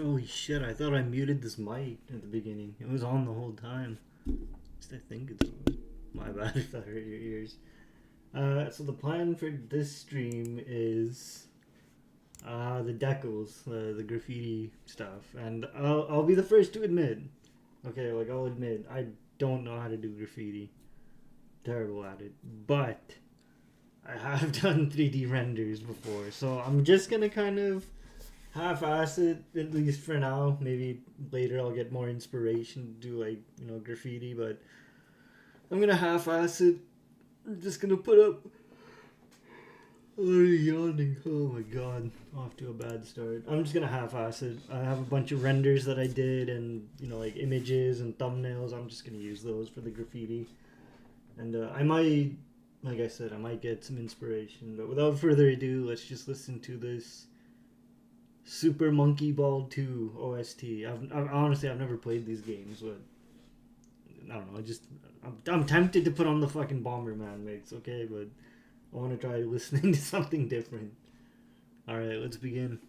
Holy shit, I thought I muted this mic at the beginning. It was on the whole time. At least I think it's on. My bad if that hurt your ears. So the plan for this stream is the decals, the graffiti stuff. And I'll be the first to admit. Okay, like I'll admit, I don't know how to do graffiti. Terrible at it. But I have done 3D renders before, so I'm just gonna kind of half-ass it, at least for now. Maybe later I'll get more inspiration to do, like, graffiti, but I'm gonna half-ass it. I'm just gonna put up... Already yawning. Oh my god. Off to a bad start. I'm just gonna half-ass it. I have a bunch of renders that I did and, like images and thumbnails. I'm just gonna use those for the graffiti. And I might, like I said, I might get some inspiration. But without further ado, let's just listen to this Super Monkey Ball 2 OST. Honestly, I've never played these games, but I don't know. I'm tempted to put on the fucking Bomberman mix, okay? But I want to try listening to something different. All right, let's begin.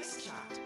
Nice shot.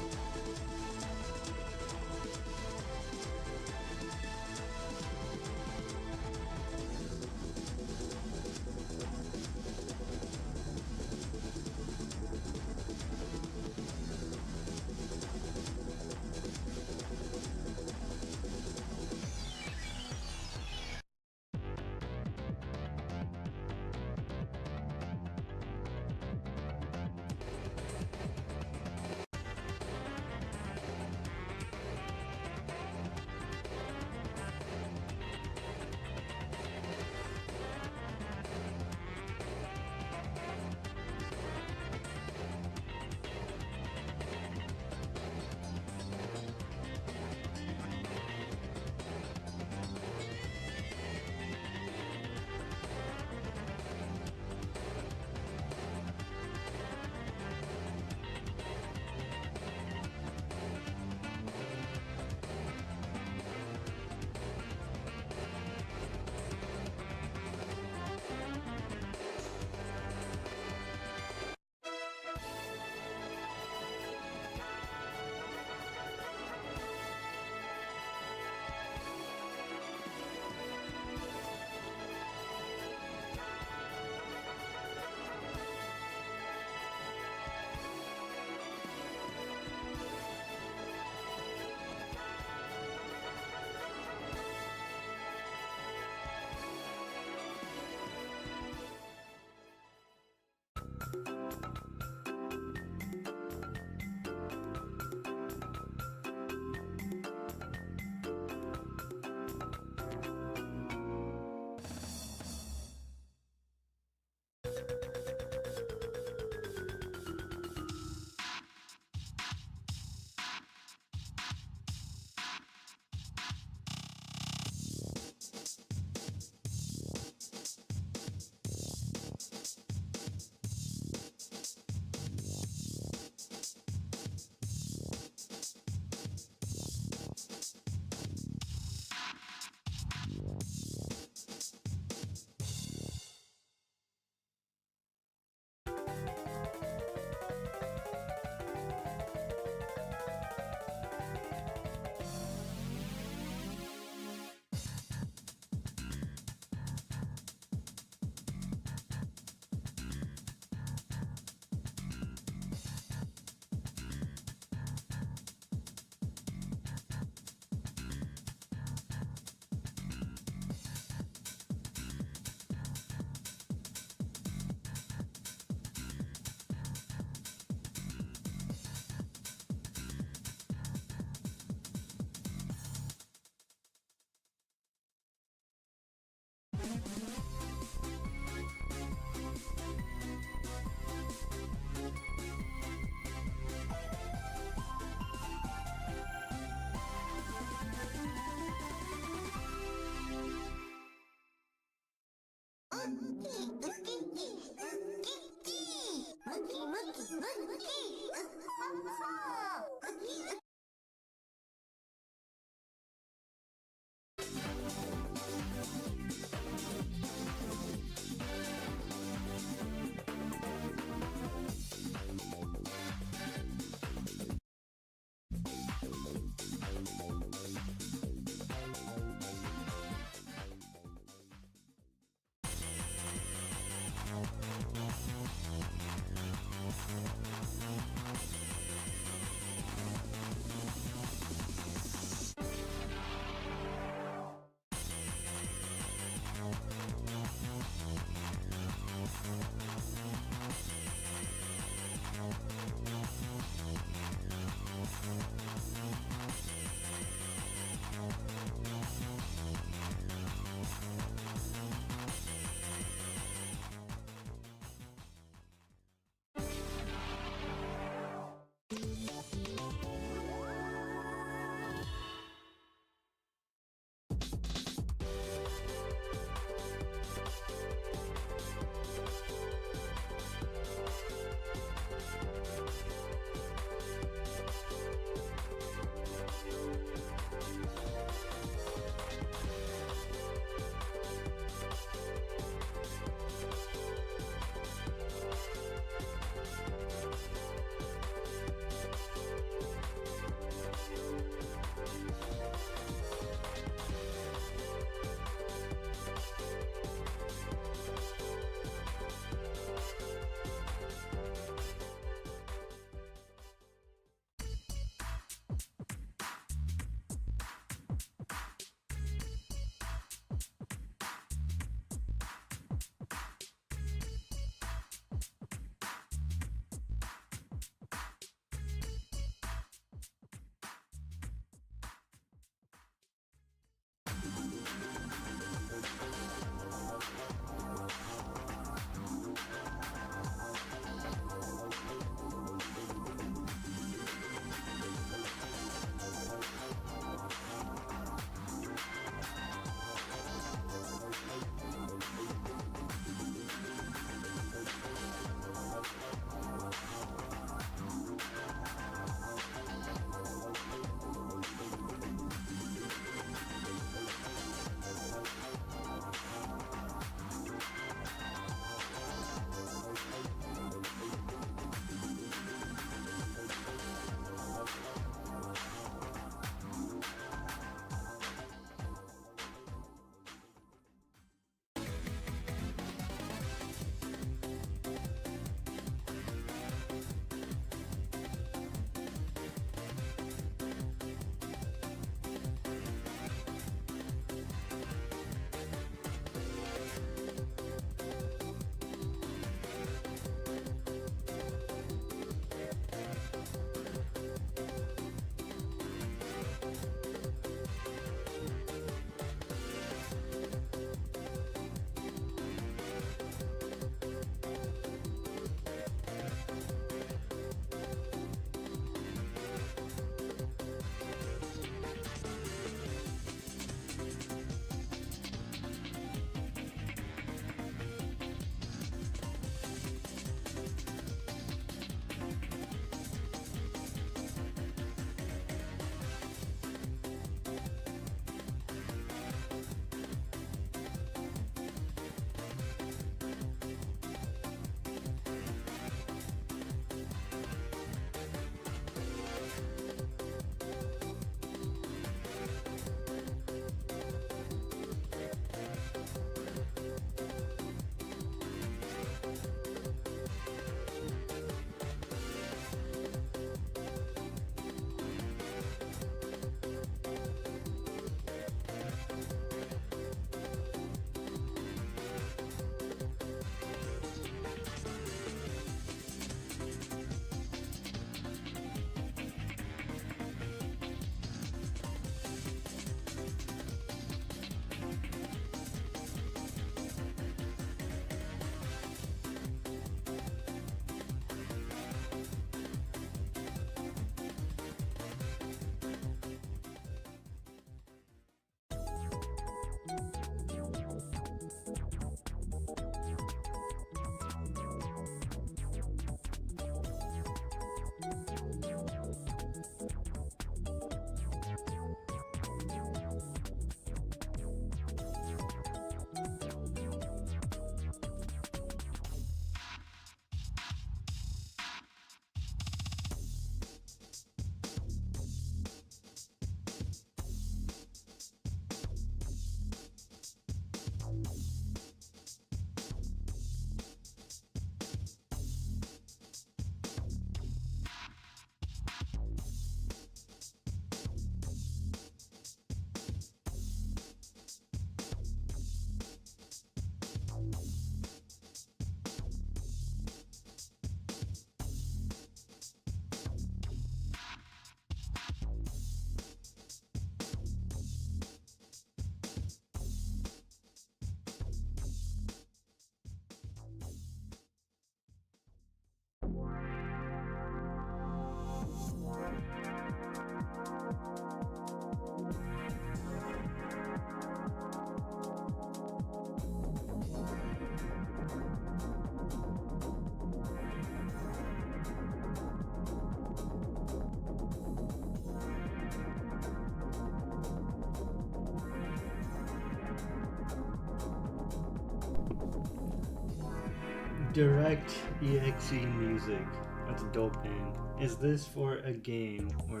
Direct EXE Music. That's a dope name. Is this for a game or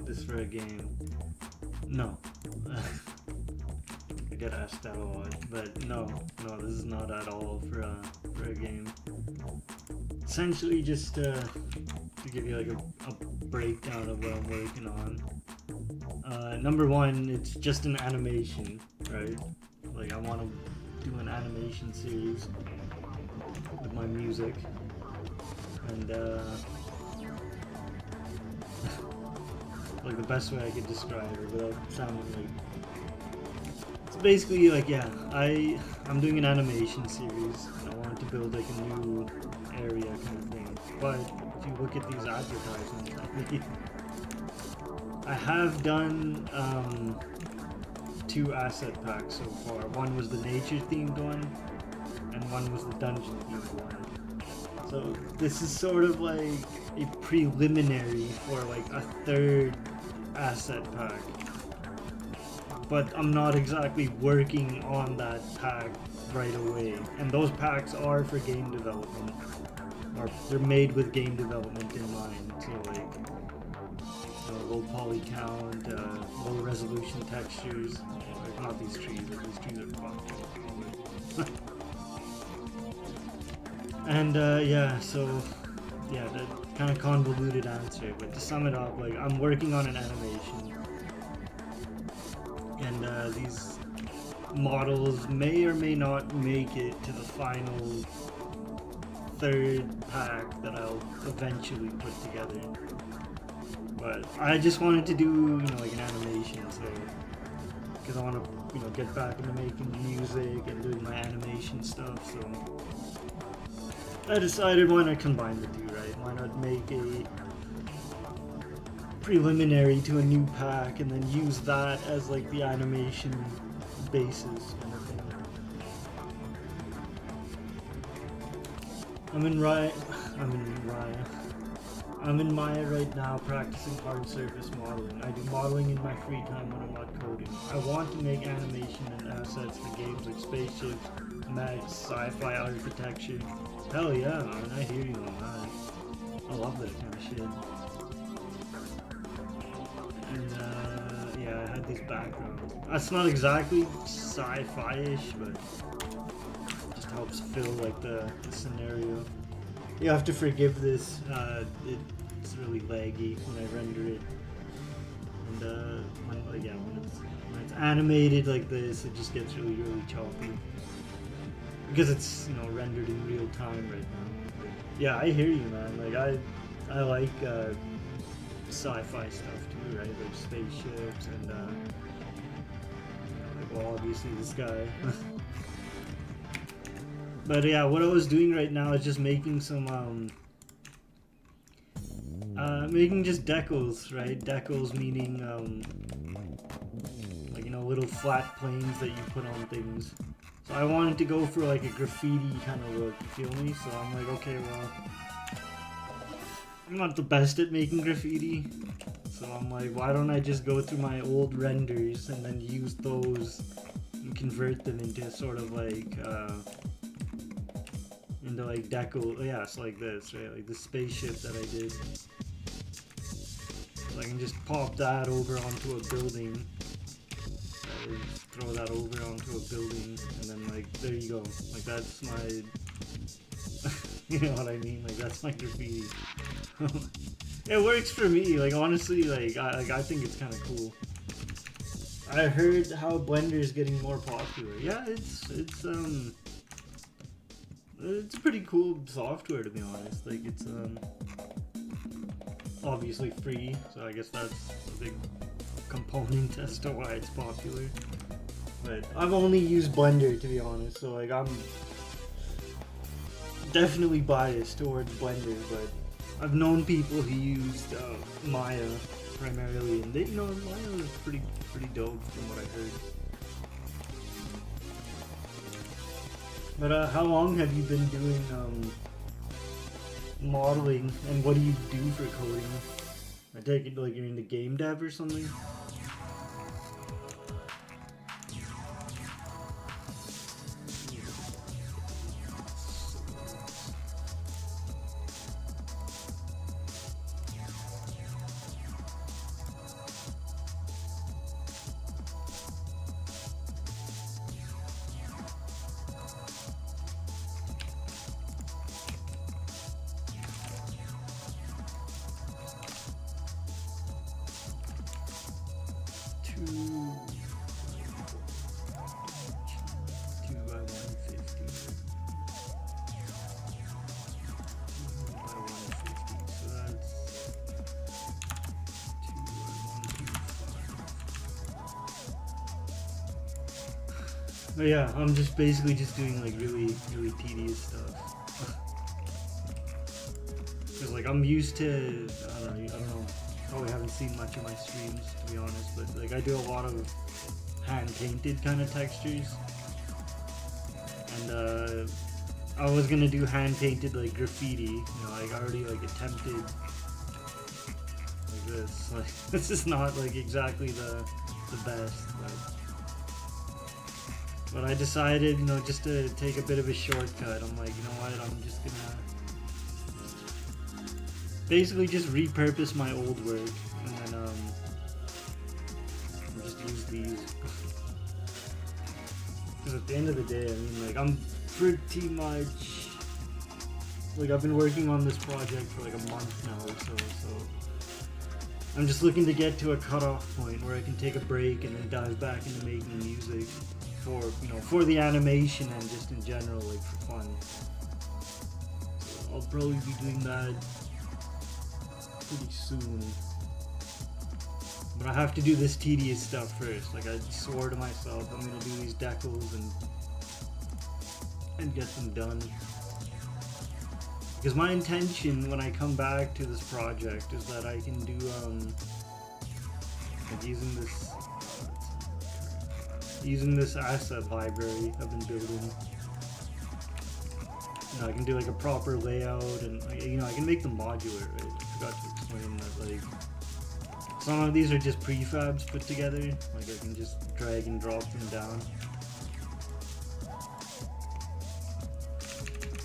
this for a game? No. I get asked that a lot, but no, this is not at all for a game. Essentially, just to give you like a breakdown of what I'm working on. Number one, it's just an animation, right? Like I want to do an animation series with my music, and like the best way I could describe it without sounding like, it's basically like, yeah, I'm doing an animation series and I wanted to build like a new area kind of thing. But if you look at these advertisements, I have done 2 asset packs so far. One was the nature themed one and one was the dungeon themed one. So this is sort of like a preliminary for like a 3rd asset pack. But I'm not exactly working on that pack right away. And those packs are for game development. Or they're made with game development in mind. So like low poly count, low resolution textures. Like not these trees, but these trees are fucked. And yeah, so yeah, that kind of convoluted answer, but to sum it up, like I'm working on an animation, and these models may or may not make it to the final 3rd pack that I'll eventually put together. But I just wanted to do, like an animation, so because I want to, get back into making music and doing my animation stuff, so I decided why not combine the 2, right? Why not make a preliminary to a new pack and then use that as like the animation basis kind of thing. I'm in Maya right now practicing hard surface modeling. I do modeling in my free time when I'm not coding. I want to make animation and assets for games like spaceships, mechs, sci-fi architecture. Hell yeah, man, I hear you on that. I love that kind of shit. And yeah, I had these backgrounds. That's not exactly sci-fi-ish, but it just helps fill like the scenario. You have to forgive this, it's really laggy when I render it. And when it's animated like this, it just gets really choppy. Because it's, rendered in real time right now. Yeah, I hear you, man. Like, I like sci-fi stuff too, right? Like spaceships and, well, obviously this guy. But yeah, what I was doing right now is just making some, making just decals, right? Decals meaning, like, little flat planes that you put on things. So I wanted to go for like a graffiti kind of look, you feel me? So I'm like, okay, well, I'm not the best at making graffiti. So I'm like, why don't I just go through my old renders and then use those and convert them into sort of like, into like deco, yeah, it's like this, right? Like the spaceship that I did. So I can just pop that over onto a building. Throw that over onto a building, and then like, there you go. Like that's my, you know what I mean? Like that's my graffiti. It works for me. Like honestly, like I think it's kind of cool. I heard how Blender is getting more popular. Yeah, it's a pretty cool software, to be honest. Like it's obviously free, so I guess that's a big component as to why it's popular. But I've only used Blender, to be honest, so like I'm definitely biased towards Blender, but I've known people who used Maya primarily, and they, Maya was pretty dope from what I heard. But how long have you been doing modeling, and what do you do for coding? I take it like you're into game dev or something? But yeah, I'm just basically just doing like really, really tedious stuff. Cause like I'm used to, I don't know, probably haven't seen much of my streams to be honest, but like I do a lot of hand painted kind of textures, and I was gonna do hand painted like graffiti, you know, like I already like attempted like this. Like this is not like exactly the best, but I decided, you know, just to take a bit of a shortcut. I'm like, you know what, I'm just gonna basically just repurpose my old work and then just use these. Because at the end of the day, I mean, like I'm pretty much like I've been working on this project for like a month now or so I'm just looking to get to a cutoff point where I can take a break and then dive back into making music for, you know, for the animation and just in general, like for fun. So I'll probably be doing that pretty soon. But I have to do this tedious stuff first. Like I swore to myself I'm gonna do these decals and get them done. Because my intention when I come back to this project is that I can do like using this asset library I've been building. You know, I can do like a proper layout and, you know, I can make them modular, right? I forgot to explain that, like some of these are just prefabs put together, like I can just drag and drop them down.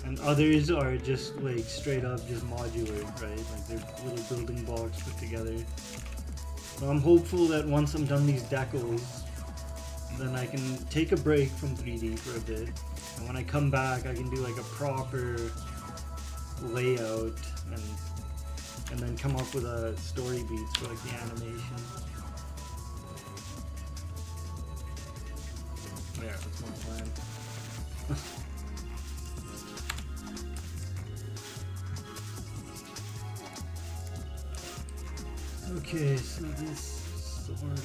And others are just like straight up just modular, right? Like they're little building blocks put together. So I'm hopeful that once I'm done these decals, then I can take a break from 3D for a bit. And when I come back, I can do like a proper layout and then come up with a story beats for like the animation. Yeah, that's my plan. Okay, so this sword one.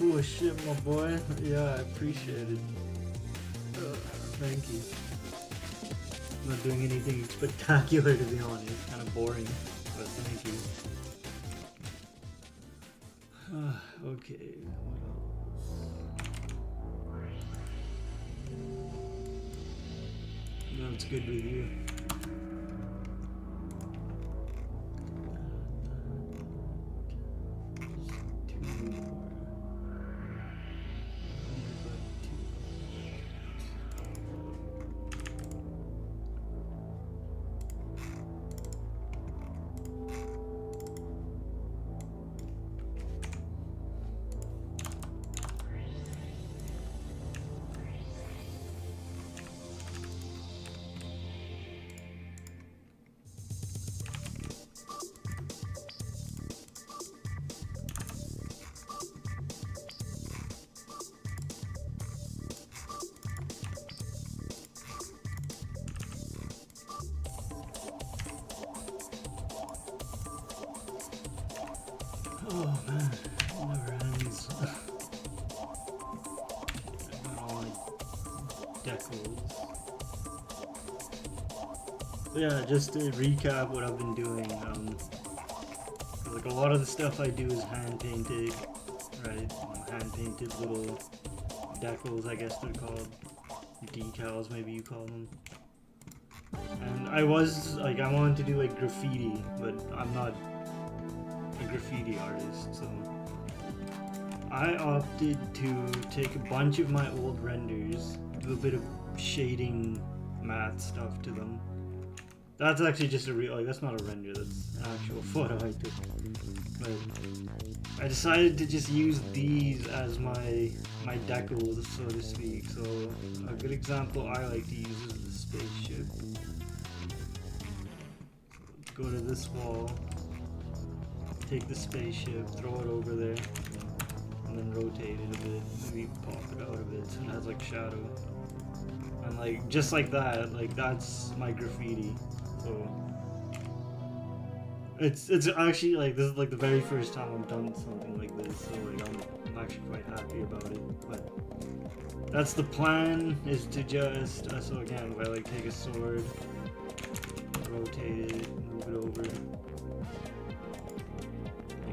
cool shit, my boy. Yeah, I appreciate it. Thank you. I'm not doing anything spectacular, to be honest. Kind of boring, but thank you. Okay, what else? That's good with you. Oh man, it never ends. I got all my decals. But yeah, just to recap what I've been doing, like a lot of the stuff I do is hand painted, right? Hand painted little decals, I guess they're called. Decals, maybe you call them. And I wanted to do like graffiti, but I'm not a graffiti artist, so I opted to take a bunch of my old renders, do a bit of shading matte stuff to them. That's actually just a real, that's not a render, that's an actual photo I took. But I decided to just use these as my decals, so to speak. So a good example I like to use is the spaceship. Go to this wall, take the spaceship, throw it over there, and then rotate it a bit, maybe pop it out a bit so it has like shadow. And like, just like that, like that's my graffiti. So it's actually like, this is like the very first time I've done something like this, so like I'm actually quite happy about it. But that's the plan, is to just, so again, if I like take a sword, rotate it, move it over.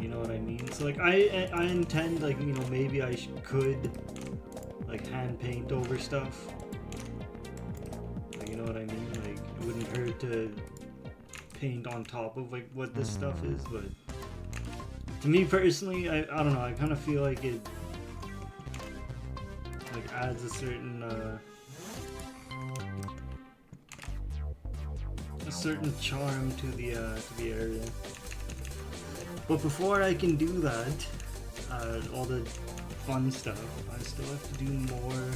You know what I mean? So like I intend, like, you know, maybe I could like hand paint over stuff. Like, you know what I mean? Like it wouldn't hurt to paint on top of like what this stuff is, but to me personally, I don't know, I kind of feel like it like adds a certain charm to the area. But before I can do that, all the fun stuff, I still have to do more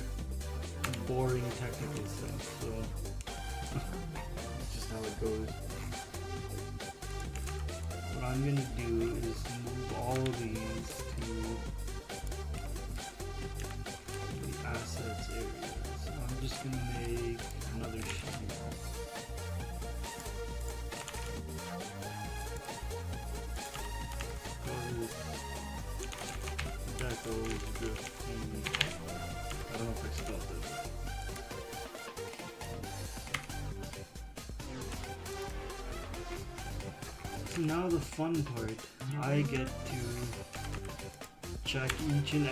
boring technical stuff, so that's just how it goes. What I'm gonna do is move all of these to the assets area. So I'm just gonna make another sheet. That goes graffiti. I don't know if I spelled it. So now the fun part, I get to check each and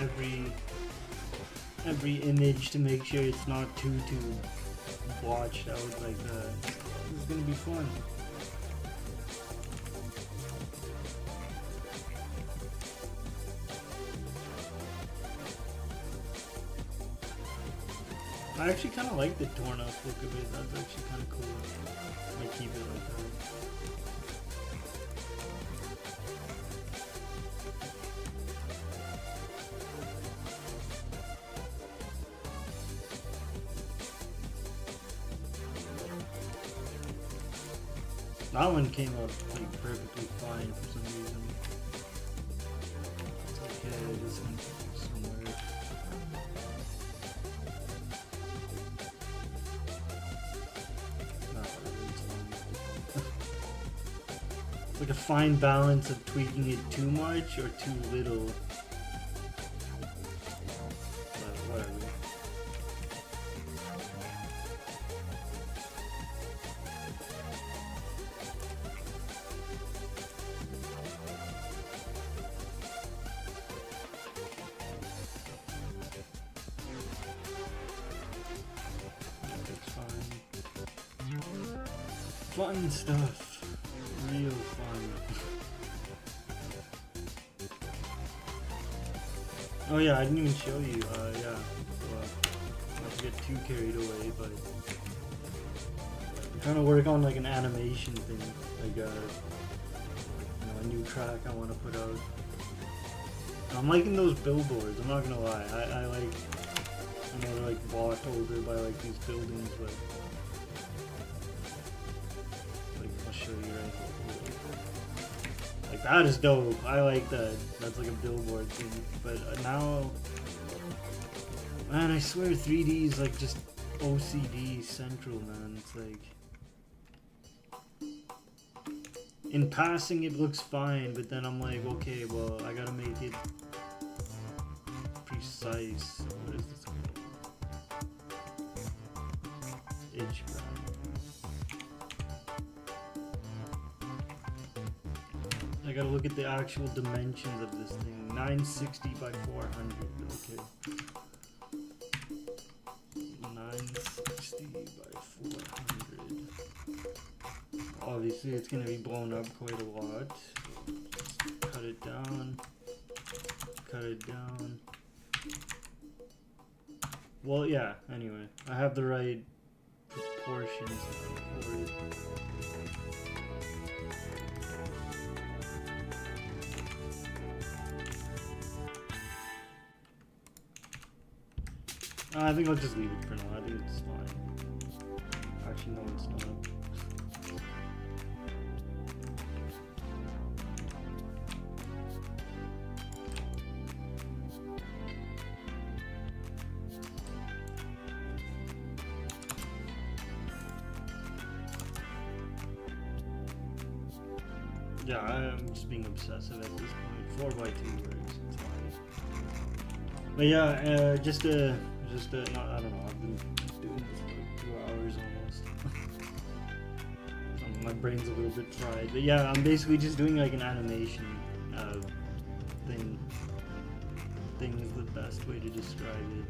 every image to make sure it's not too blotched out like that. This is gonna be fun. I actually kind of like the torn up look of it. That's actually kind of cool. I might keep it like that. That one came out like perfectly fine for some reason. It's okay, this one somewhere. Like a fine balance of tweaking it too much or too little. Fun stuff. Real fun. Oh yeah, I didn't even show you. Yeah. So, not to get too carried away, but I'm trying to work on like an animation thing, like you know, a new track I want to put out. I'm liking those billboards. I'm not gonna lie. I like. I know they're like blocked over by like these buildings, but like I'll show you right here. Like that is dope. I like that. That's like a billboard thing. But now, man, I swear 3D is like just OCD central, man. It's like in passing it looks fine, but then I'm like, okay, well I gotta make it precise. What is this called? Edge brown. I gotta look at the actual dimensions of this thing. 960 by 400. Okay. 960 by 400. Obviously, it's gonna be blown up quite a lot. Just cut it down. Cut it down. Well, yeah. Anyway, I have the right proportions for it. I think I'll just leave it for now. I think it's fine. Actually, no, it's not. Yeah, I'm just being obsessive at this point. 4x2 works. It's fine. But yeah, just not, I don't know, I've been doing this for 2 hours almost. My brain's a little bit fried. But yeah, I'm basically just doing like an animation thing. Thing is the best way to describe it.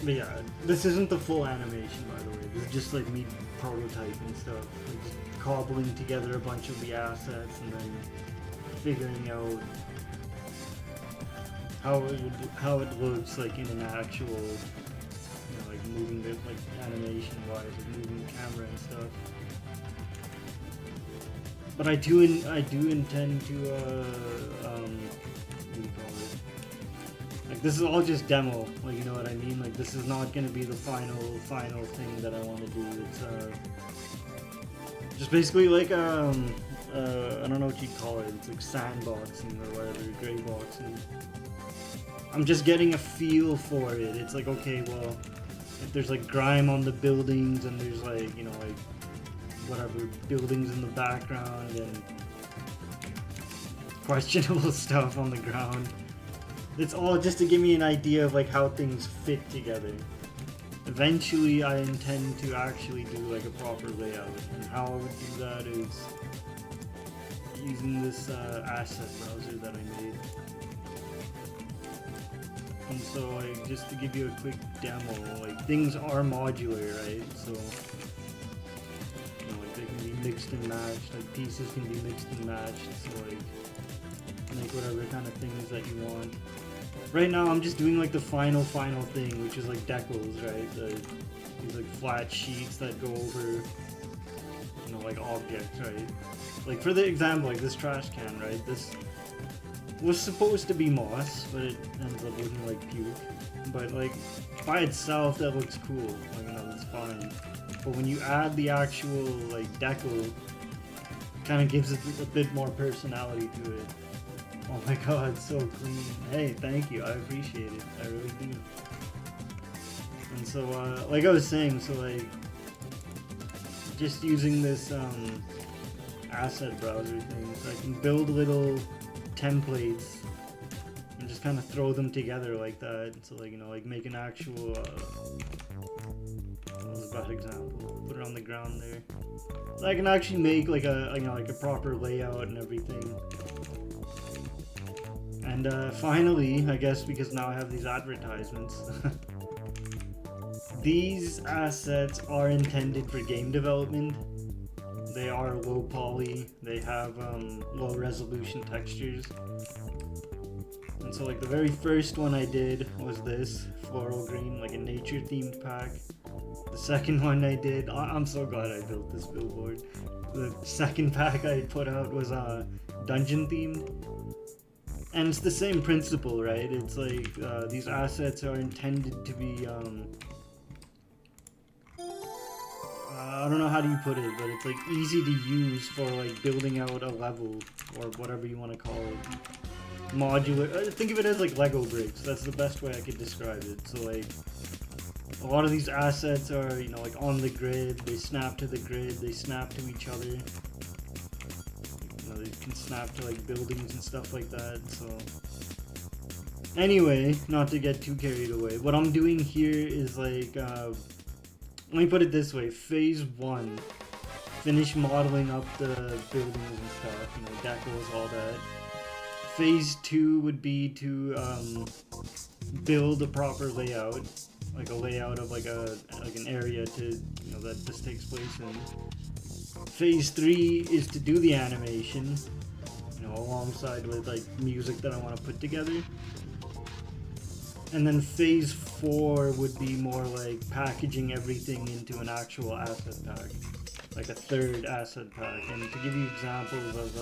But yeah, this isn't the full animation, by the way. This is just like me prototyping stuff. Like just cobbling together a bunch of the assets and then figuring out how it looks like in an actual, you know, like moving it, like animation wise, like moving the camera and stuff. But I do intend to what do you call it? Like this is all just demo, like you know what I mean? Like this is not gonna be the final thing that I want to do. It's just basically like I don't know what you'd call it. It's like sandboxing or whatever, gray boxing. I'm just getting a feel for it. It's like, okay, well, if there's like grime on the buildings and there's like, you know, like whatever buildings in the background and questionable stuff on the ground. It's all just to give me an idea of like how things fit together. Eventually I intend to actually do like a proper layout, and how I would do that is using this asset browser that I made. And so like just to give you a quick demo, like things are modular, right? So you know, like they can be mixed and matched, like pieces can be mixed and matched, so like make whatever kind of things that you want. Right now I'm just doing like the final thing, which is like decals, right? These like flat sheets that go over, you know, like objects, right? Like for the example, like this trash can, right? This was supposed to be moss, but it ends up looking like puke. But like by itself, that looks cool. Like, you know, that's fine. But when you add the actual like decal, it kind of gives it a bit more personality to it. Oh my god, it's so clean. Hey, thank you. I appreciate it. I really do. And so, like I was saying, so like, just using this asset browser thing, so I can build little templates and just kind of throw them together like that. So like, you know, like make an actual, that was a bad example. Put it on the ground there. So I can actually make like a, you know, like a proper layout and everything. And finally, I guess because now I have these advertisements, these assets are intended for game development. They are low poly, they have low resolution textures. And so like the very first one I did was this, floral green, like a nature themed pack. The second one I did, I'm so glad I built this billboard. The second pack I put out was dungeon themed. And it's the same principle, right? It's like these assets are intended to be, I don't know how do you put it, but it's like easy to use for like building out a level or whatever you want to call it. Modular, think of it as like Lego bricks. That's the best way I could describe it. So like a lot of these assets are, you know, like on the grid, they snap to the grid, they snap to each other. You know, they can snap to like buildings and stuff like that. So anyway, not to get too carried away, what I'm doing here is like let me put it this way. Phase 1, finish modeling up the buildings and stuff, you know, decals, all that. Phase 2 would be to build a proper layout, like a layout of like an area to, you know, that this takes place in. Phase 3 is to do the animation, you know, alongside with like music that I want to put together. And then phase 4 would be more like packaging everything into an actual asset pack, like a third asset pack. And to give you examples of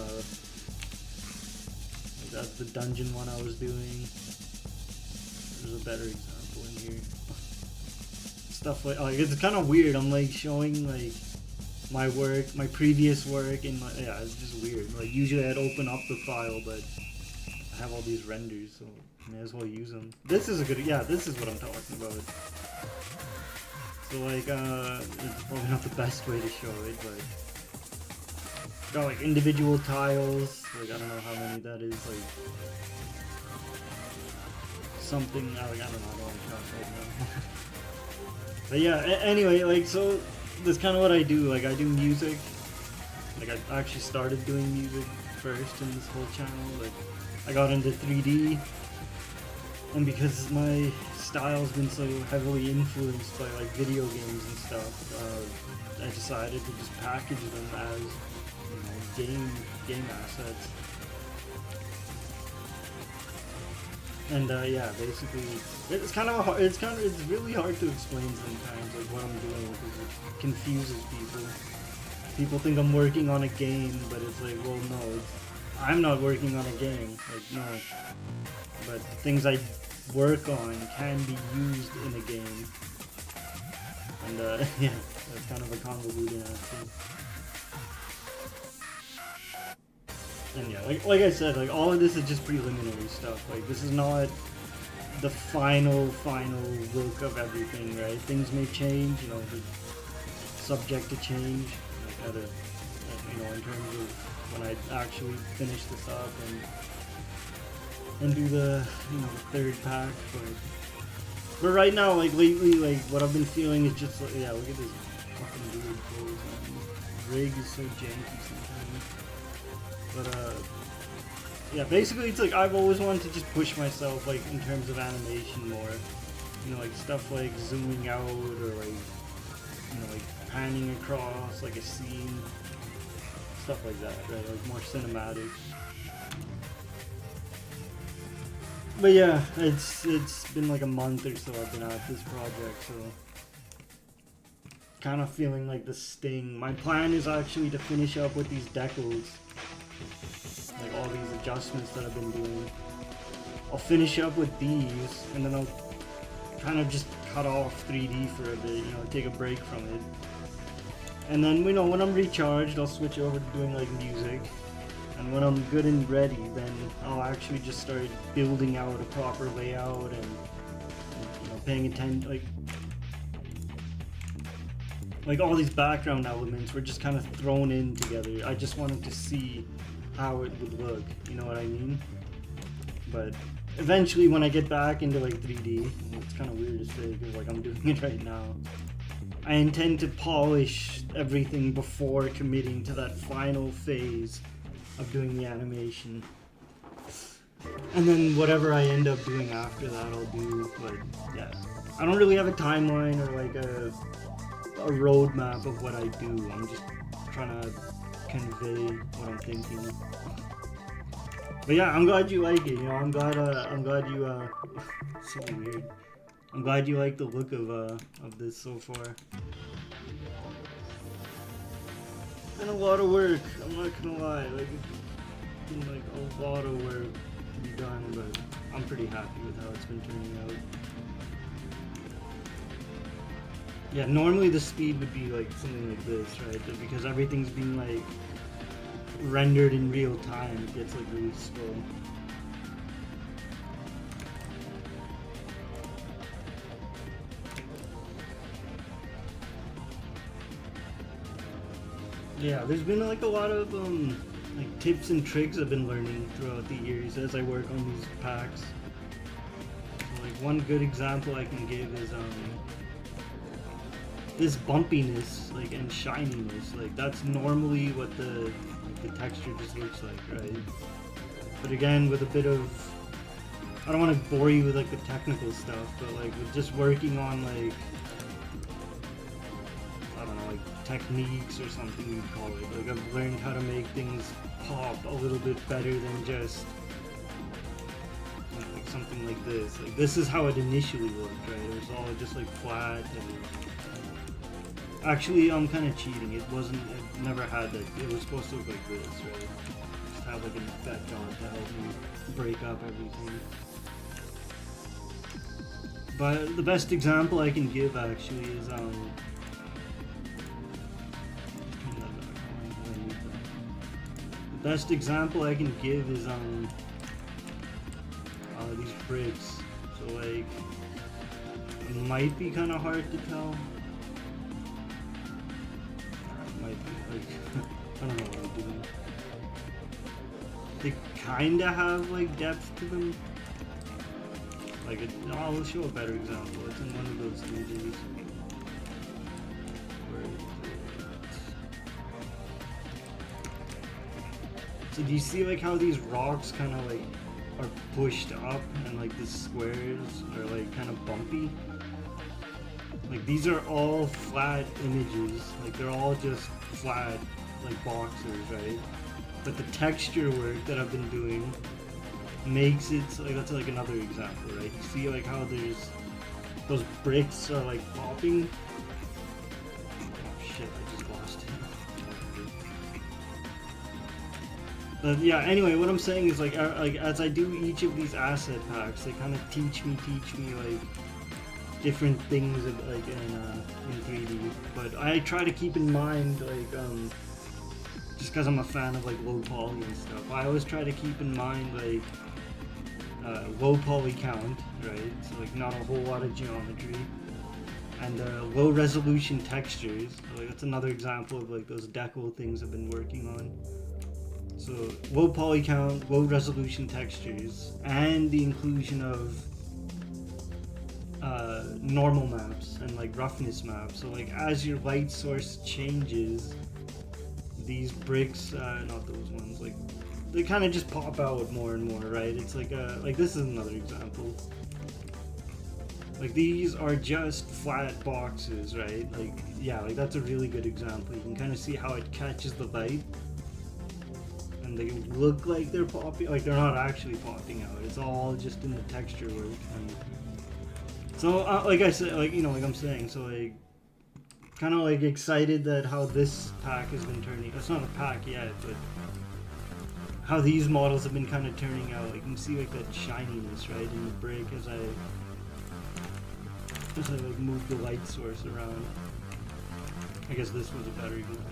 that's the dungeon one I was doing. There's a better example in here. Stuff like it's kind of weird. I'm like showing like my work, my previous work, and yeah, it's just weird. Like usually I'd open up the file, but I have all these renders, so I may as well use them. This is a good, yeah, this is what I'm talking about. So like, it's probably not the best way to show it, but got like individual tiles, like I don't know how many that is, like something, like, I don't know, I don't want to count right now. But yeah, anyway, like, so that's kind of what I do. Like I do music, like I actually started doing music first in this whole channel. Like I got into 3D, and because my style's been so heavily influenced by like video games and stuff, I decided to just package them as, you know, game assets. And yeah, basically, it's really hard to explain sometimes like what I'm doing because it confuses people. People think I'm working on a game, but it's like, well, no, I'm not working on a game. Like, no. But things I work on can be used in a game. And yeah, that's kind of a convoluted answer. And yeah, like I said, like all of this is just preliminary stuff. Like this is not the final look of everything, right? Things may change, you know, subject to change, like you know, in terms of when I actually finish this up and do the, you know, the third pack. But right now, like lately, like what I've been feeling is just like, yeah, look at this fucking weird pose. Rig is so janky sometimes. But yeah, basically it's like I've always wanted to just push myself like in terms of animation more. You know, like stuff like zooming out or like, you know, like panning across like a scene. Stuff like that, right? Like more cinematic. But yeah, it's been like a month or so I've been at this project, so kind of feeling like the sting. My plan is actually to finish up with these decals. Like all these adjustments that I've been doing. I'll finish up with these, and then I'll kind of just cut off 3D for a bit, you know, take a break from it. And then, you know, when I'm recharged, I'll switch over to doing like music. And when I'm good and ready, then I'll actually just start building out a proper layout and you know, paying attention, like all these background elements were just kind of thrown in together. I just wanted to see how it would look, you know what I mean? But eventually when I get back into like 3D, it's kind of weird to say because like I'm doing it right now, I intend to polish everything before committing to that final phase of doing the animation. And then whatever I end up doing after that, I'll do. But yeah, I don't really have a timeline or like a roadmap of what I do. I'm just trying to convey what I'm thinking. But yeah, I'm glad you like it. You know, I'm glad you. It's so weird. I'm glad you like the look of this so far. And a lot of work. I'm not gonna lie. Like, it's been like a lot of work to be done, but I'm pretty happy with how it's been turning out. Yeah, normally the speed would be like something like this, right? But because everything's being like rendered in real time, it gets like really slow. Yeah, there's been like a lot of like tips and tricks I've been learning throughout the years as I work on these packs. So, like one good example I can give is this bumpiness, like, and shininess. Like that's normally what the texture just looks like, right? But again, with a bit of, I don't want to bore you with like the technical stuff, but like with just working on like, I don't know, like techniques or something you'd call it. Like I've learned how to make things pop a little bit better than just like something like this. Like this is how it initially looked, right? It was all just like flat and actually I'm kind of cheating. It never had that. It was supposed to look like this, right? Just have like an effect on it to help me break up everything. But the best example I can give actually is the best example I can give is these bricks. So like it might be kind of hard to tell. It might be like I don't know what I'm doing. They kind of have like depth to them. Like I'll show a better example. It's in one of those images. So do you see like how these rocks kind of like are pushed up and like the squares are like kind of bumpy? Like these are all flat images. Like they're all just flat like boxes, right? But the texture work that I've been doing makes it so, like that's like another example, right? You see like how there's those bricks are like popping. Oh shit, I just lost it. But yeah, anyway, what I'm saying is like as I do each of these asset packs, they kind of teach me like different things like in 3D. But I try to keep in mind like just because I'm a fan of like low poly and stuff, I always try to keep in mind like low poly count, right? So like not a whole lot of geometry, and low resolution textures. So, like that's another example of like those deco things I've been working on. So low poly count, low resolution textures, and the inclusion of normal maps and like roughness maps. So like as your light source changes, these bricks, not those ones, like they kind of just pop out more and more, right? It's like this is another example. Like these are just flat boxes, right? Like yeah, like that's a really good example. You can kind of see how it catches the light. And they look like they're popping, like they're not actually popping out. It's all just in the texture work. And so, like I said, like like I'm saying, so like, kind of like excited that how this pack has been turning. It's not a pack yet, but how these models have been kind of turning out. Like you can see like that shininess, right, in the brick as I like move the light source around. I guess this was a better example.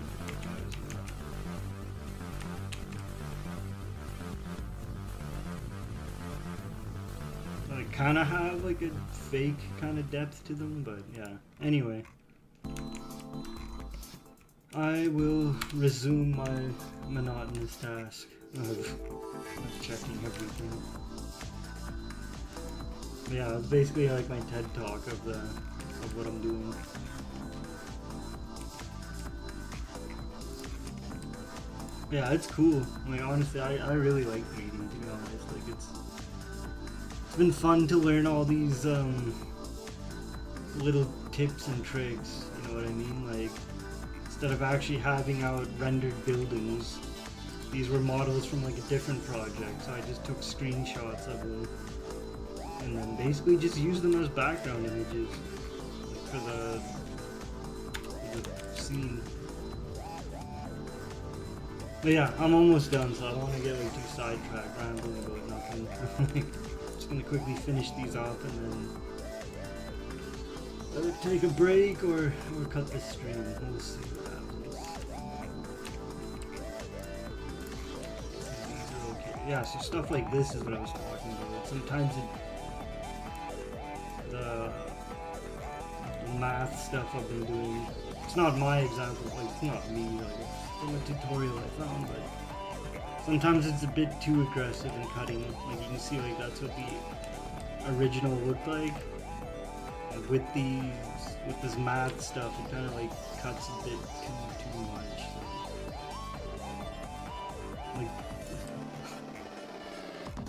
Kind of have like a fake kind of depth to them, but yeah. Anyway, I will resume my monotonous task of checking everything. But yeah, it's basically like my TED talk of what I'm doing. Yeah, it's cool. Like honestly, I really like 3D, to be honest. Like It's been fun to learn all these little tips and tricks, you know what I mean? Like, instead of actually having out rendered buildings, these were models from like a different project, so I just took screenshots of them and then basically just used them as background images for the scene. But yeah, I'm almost done, so I don't want to get like too sidetracked rambling about nothing. Just gonna quickly finish these off and then either take a break or cut the stream. We'll see what happens. These are okay. Yeah, so stuff like this is what I was talking about. Sometimes the math stuff I've been doing, it's not my example, like it's not me, like it's from a tutorial I found, but sometimes it's a bit too aggressive in cutting. Like you can see, like that's what the original looked like. And with this math stuff, it kind of like cuts a bit too much. Like,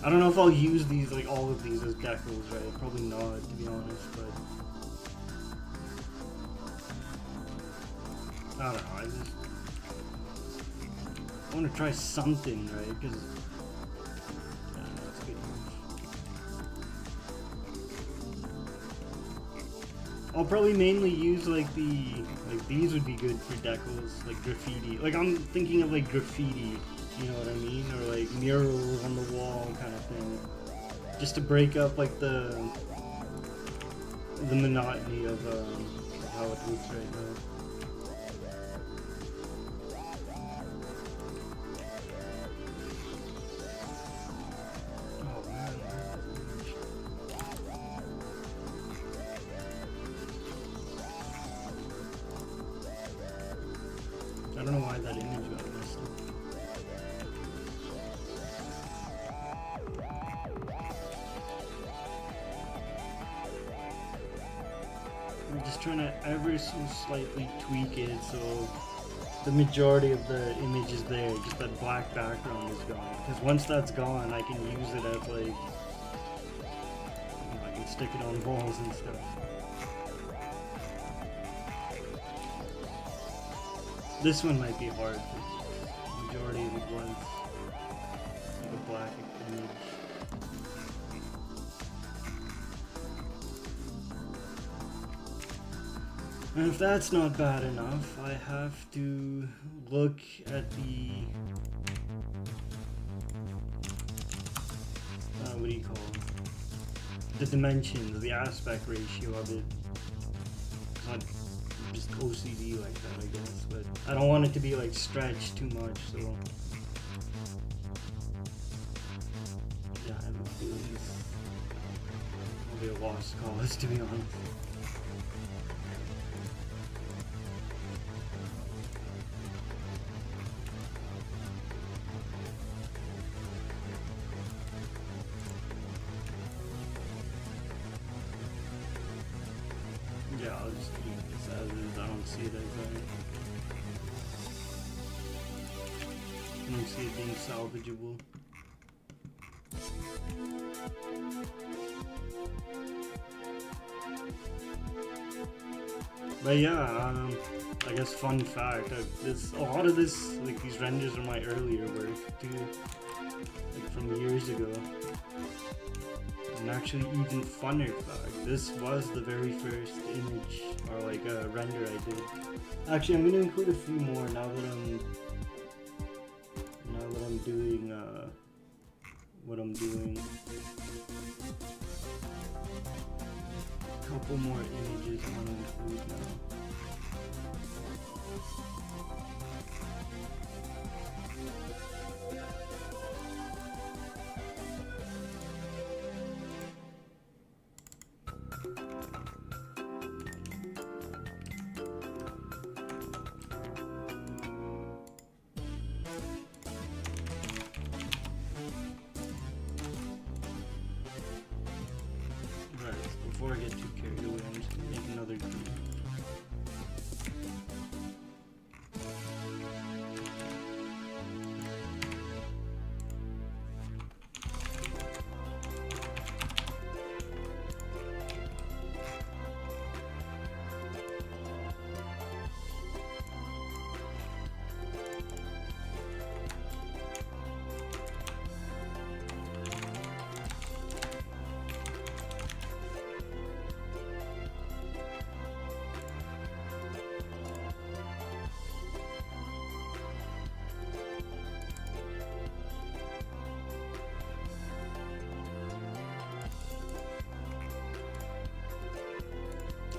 I don't know if I'll use these, like all of these as decals, right? Probably not, to be honest, but I don't know, I want to try something, right? Because that's good enough. I'll probably mainly use like these would be good for decals, like graffiti. Like I'm thinking of like graffiti, you know what I mean? Or like murals on the wall kind of thing. Just to break up like the monotony of how it looks right now. I don't know why that image got messed up. I'm just trying to ever so slightly tweak it so the majority of the image is there, just that black background is gone. Because once that's gone, I can use it as like, I can stick it on walls and stuff. This one might be hard because the majority of it was like a black image. And if that's not bad enough, I have to look at the what do you call it? The dimensions, the aspect ratio of it. It's not just OCD like that, I guess, but I don't want it to be like stretched too much, so yeah, I have a feeling this will be a lost cause, to be honest. Yeah, I'll just keep this as is. I don't see it as I don't see it being salvageable. But yeah, I guess fun fact, a lot of this, like these renders are my earlier work too, like from years ago. And actually even funner fact, this was the very first image or like render I did. Actually, I'm gonna include a few more now that I'm doing what I'm doing. A couple more images I want to include now. Before I get too carried away, I'm just gonna make another group.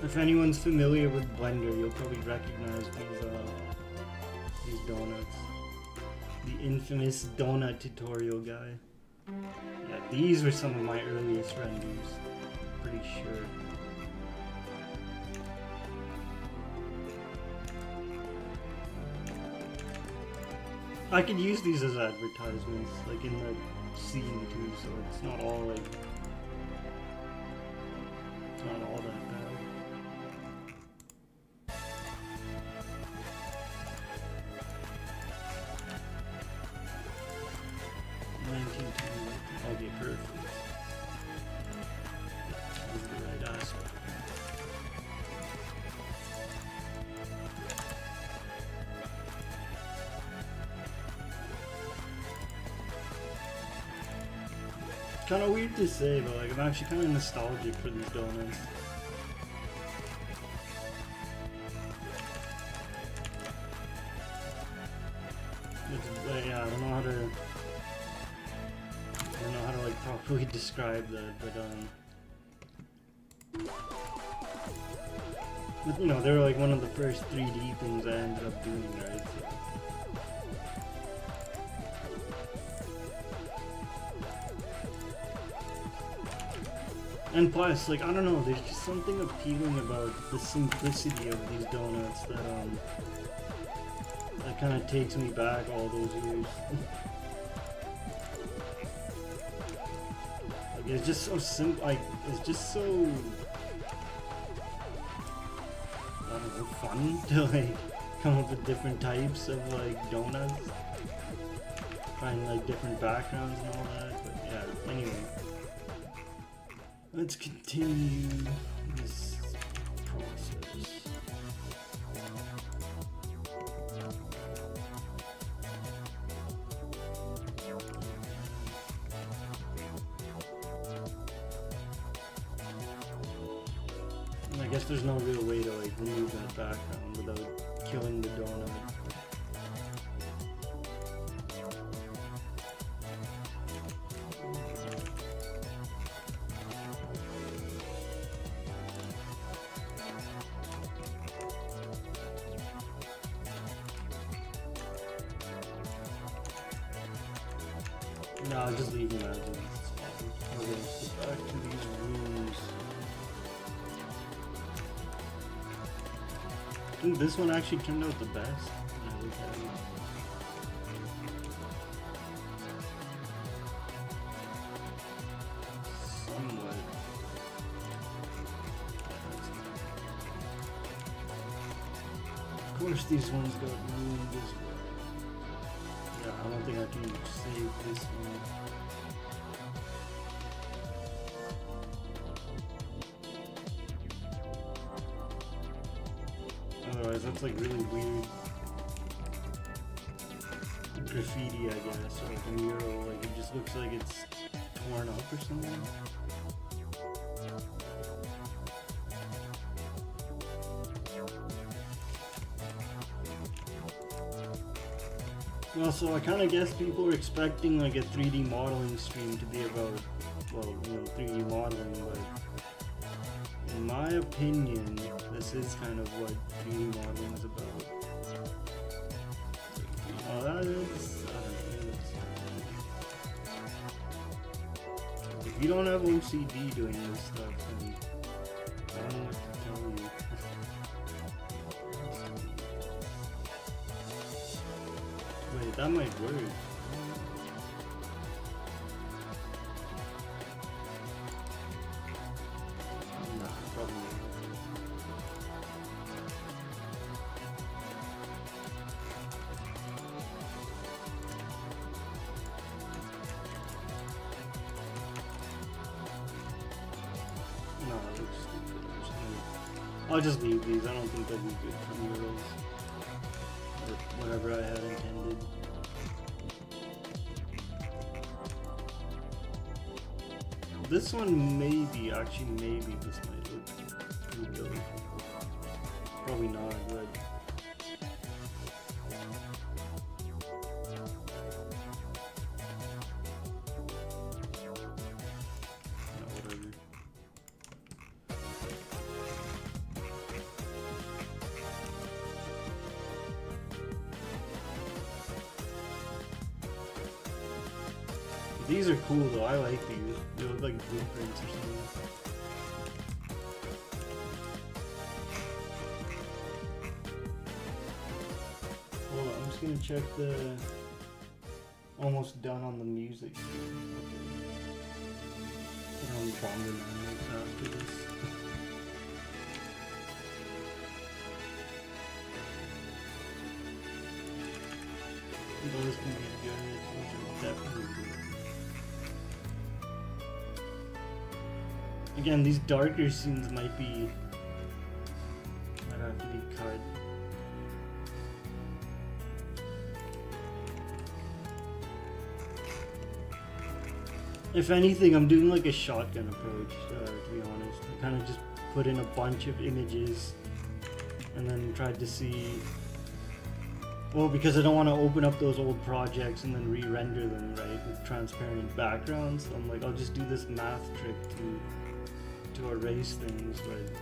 If anyone's familiar with Blender, you'll probably recognize these donuts. The infamous donut tutorial guy. Yeah, these were some of my earliest renders. Pretty sure. I could use these as advertisements, like in the scene too, so it's not all like... It's not all that bad. Okay, perfect. This is the right aspect. Kind of weird to say, but like I'm actually kind of nostalgic for these donuts. Yeah, I don't know how to. I don't know how to like properly describe that, but you know, they were like one of the first 3D things I ended up doing, right? So. And plus, like, I don't know, there's just something appealing about the simplicity of these donuts that kind of takes me back all those years. Like, it's just so simple, like, it's just so, I don't know, fun to, like, come up with different types of, like, donuts. Find, like, different backgrounds and all that, but yeah, anyway. Let's continue this process. And I guess there's no real way to like remove that background without killing the donut. No, I'll just leave them as is. Okay, so back to these rooms. I think this one actually turned out the best. When I look at it. Somewhat. Of course, these ones got ruined as well. Yeah, I don't think I can save this one. Otherwise, that's like really weird graffiti, I guess, or like a mural. Like it just looks like it's torn up or something. Well, so I kind of guess people were expecting like a 3D modeling stream to be about, well, you know, 3D modeling, but in my opinion, this is kind of what 3D modeling is about. Oh, that is, I don't know, if you don't have OCD doing this stuff, then I don't know what to tell you. Wait, that might work. Nah, probably not. No, it looks stupid. I'll just leave these. I don't think they'll be good for murals. Or whatever I had intended. This one maybe, actually maybe this might look pretty good. Probably not, but... These are cool though, I like these. They look like blueprints or something. Hold on, I'm just gonna check the... Almost done on the music. Put on Bomberman after this. Those can be good. Those are definitely good. Again, these darker scenes might have to be cut. If anything, I'm doing like a shotgun approach, to be honest. I kind of just put in a bunch of images and then tried to see... Well, because I don't want to open up those old projects and then re-render them, right, with transparent backgrounds. So I'm like, I'll just do this math trick to erase things, but...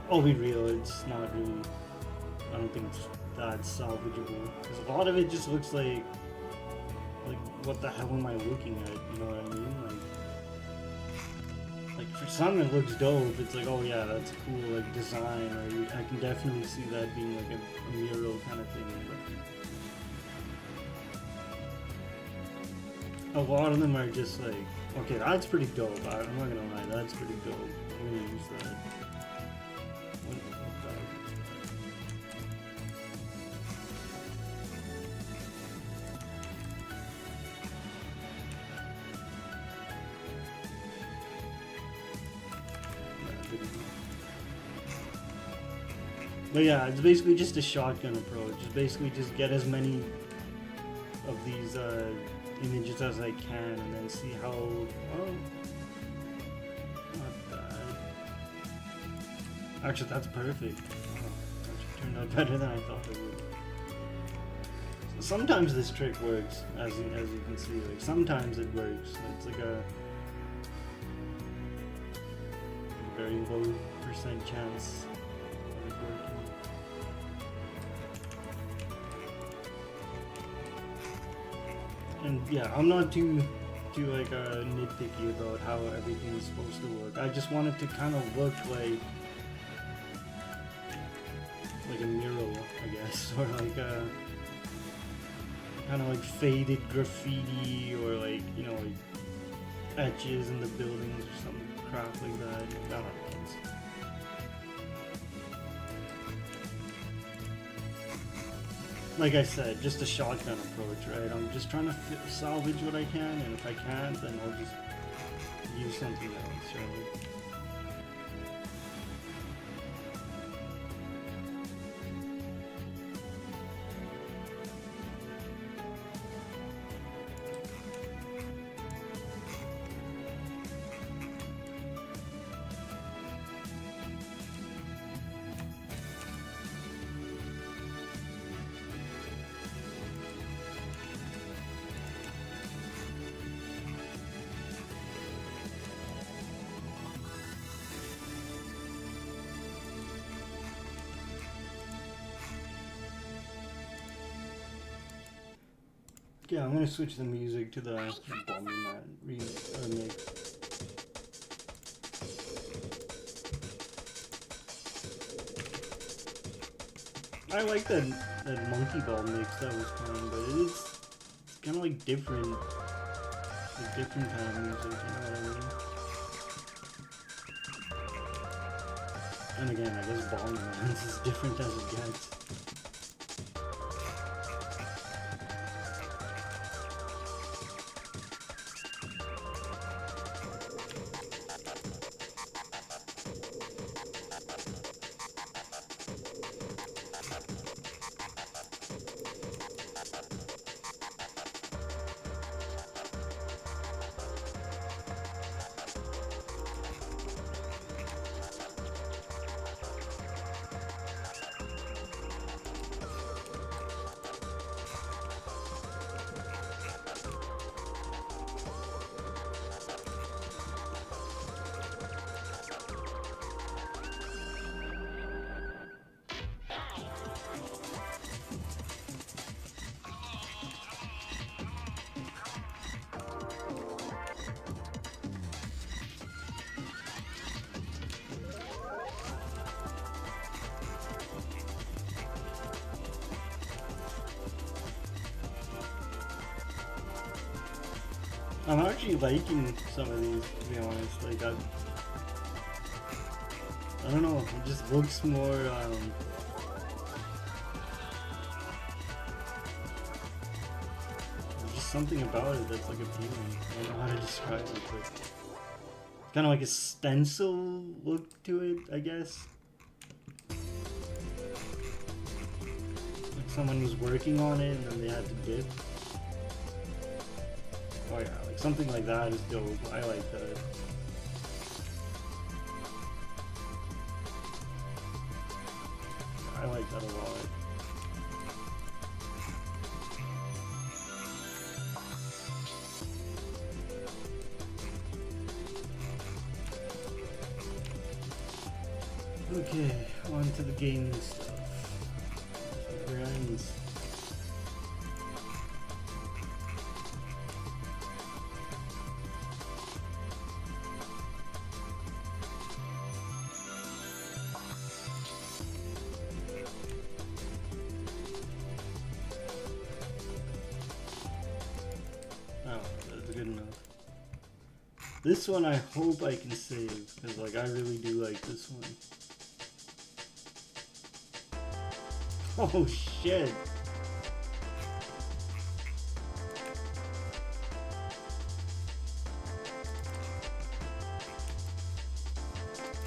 I'll be real, it's not really... I don't think it's that salvageable. Because a lot of it just looks like, what the hell am I looking at? You know what I mean? Like for some it looks dope. It's like, oh yeah, that's cool, like design. Or I can definitely see that being like a mural kind of thing. But a lot of them are just like, okay, that's pretty dope. I'm not gonna lie, that's pretty dope. I'm gonna use that. But yeah, it's basically just a shotgun approach. It's basically just get as many of these images as I can and then see how... Oh, not bad. Actually, that's perfect. Oh, that turned out better than I thought it would. So sometimes this trick works, as you can see. Like sometimes it works. It's like a very low % chance. And yeah, I'm not too like nitpicky about how everything is supposed to look. I just want it to kind of look like a mural, I guess, or like a kind of like faded graffiti, or like, you know, like etches in the buildings or some crap like that. That happens. Like I said, just a shotgun approach, right? I'm just trying to salvage what I can, and if I can't, then I'll just use something else, right? Yeah, I'm gonna switch the music to the Bomberman remix. I like that monkey ball mix, that was fun, but it's kind of like different kind of music, you know what I mean? And again, I guess Bomberman's is different as it gets. I'm actually liking some of these, to be honest. Like, I don't know, it just looks more, there's just something about it that's like appealing. I don't know how to describe it, but it's kind of like a stencil look to it, I guess. Like someone was working on it and then they had to dip. Oh yeah, like something like that is dope. I like that. I like that a lot. Okay, on to the gaming stuff. Friends. Oh, that's good enough. This one I hope I can save, because like I really do like this one. Oh shit!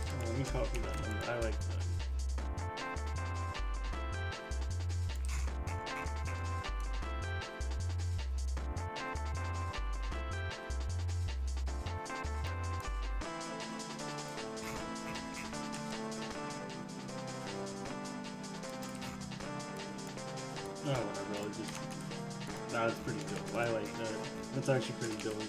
Oh, let me copy that one. I like that. Oh, whatever, I'll just... Nah, that's pretty dope. I like that. That's actually pretty dope.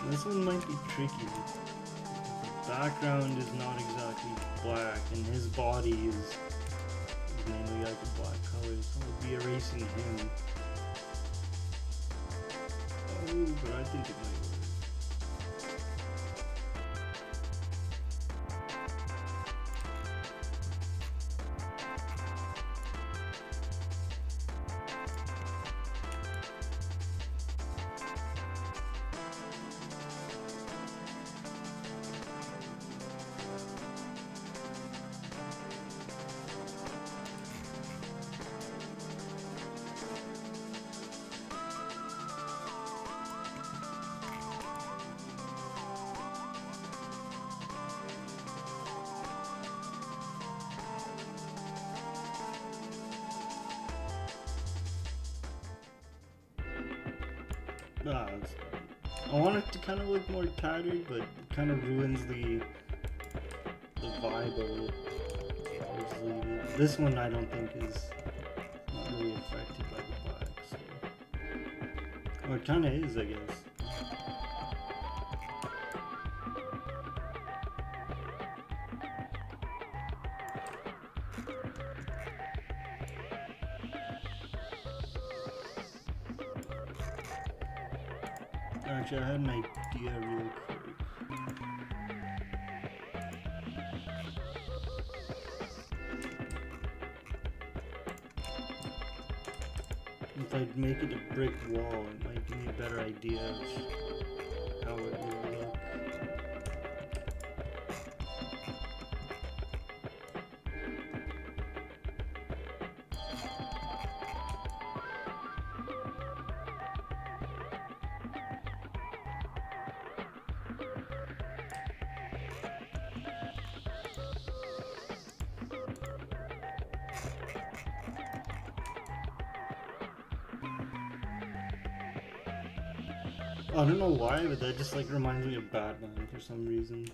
This one might be tricky. The background is not exactly black, and his body is mainly like a black color, so I'll be erasing him. Oh, but I think it might work. I want it to kind of look more tattered, but it kind of ruins the vibe of it. Just leave it. This one I don't think is not really affected by the black, so... Well, it kind of is, I guess. Actually, I had an idea real quick. If I make it a brick wall, it might give me a better idea of how it will look. I don't know why, but that just like reminds me of Batman for some reason.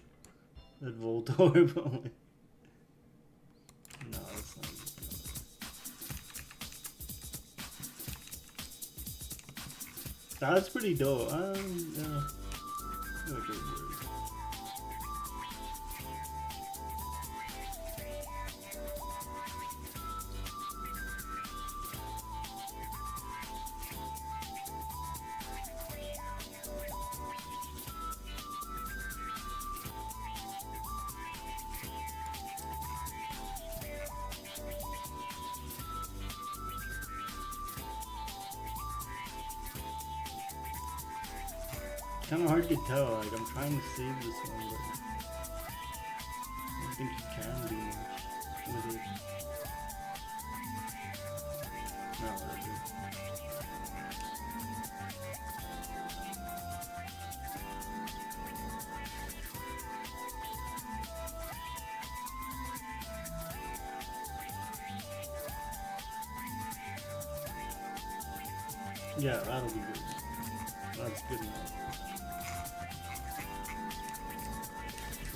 That Voltorb. No, that's not. That's pretty dope. Yeah. Okay, Kind of hard to tell. Like I'm trying to save this one, but I don't think you can do much with it. No, whatever. Yeah, that'll be good. That's good enough.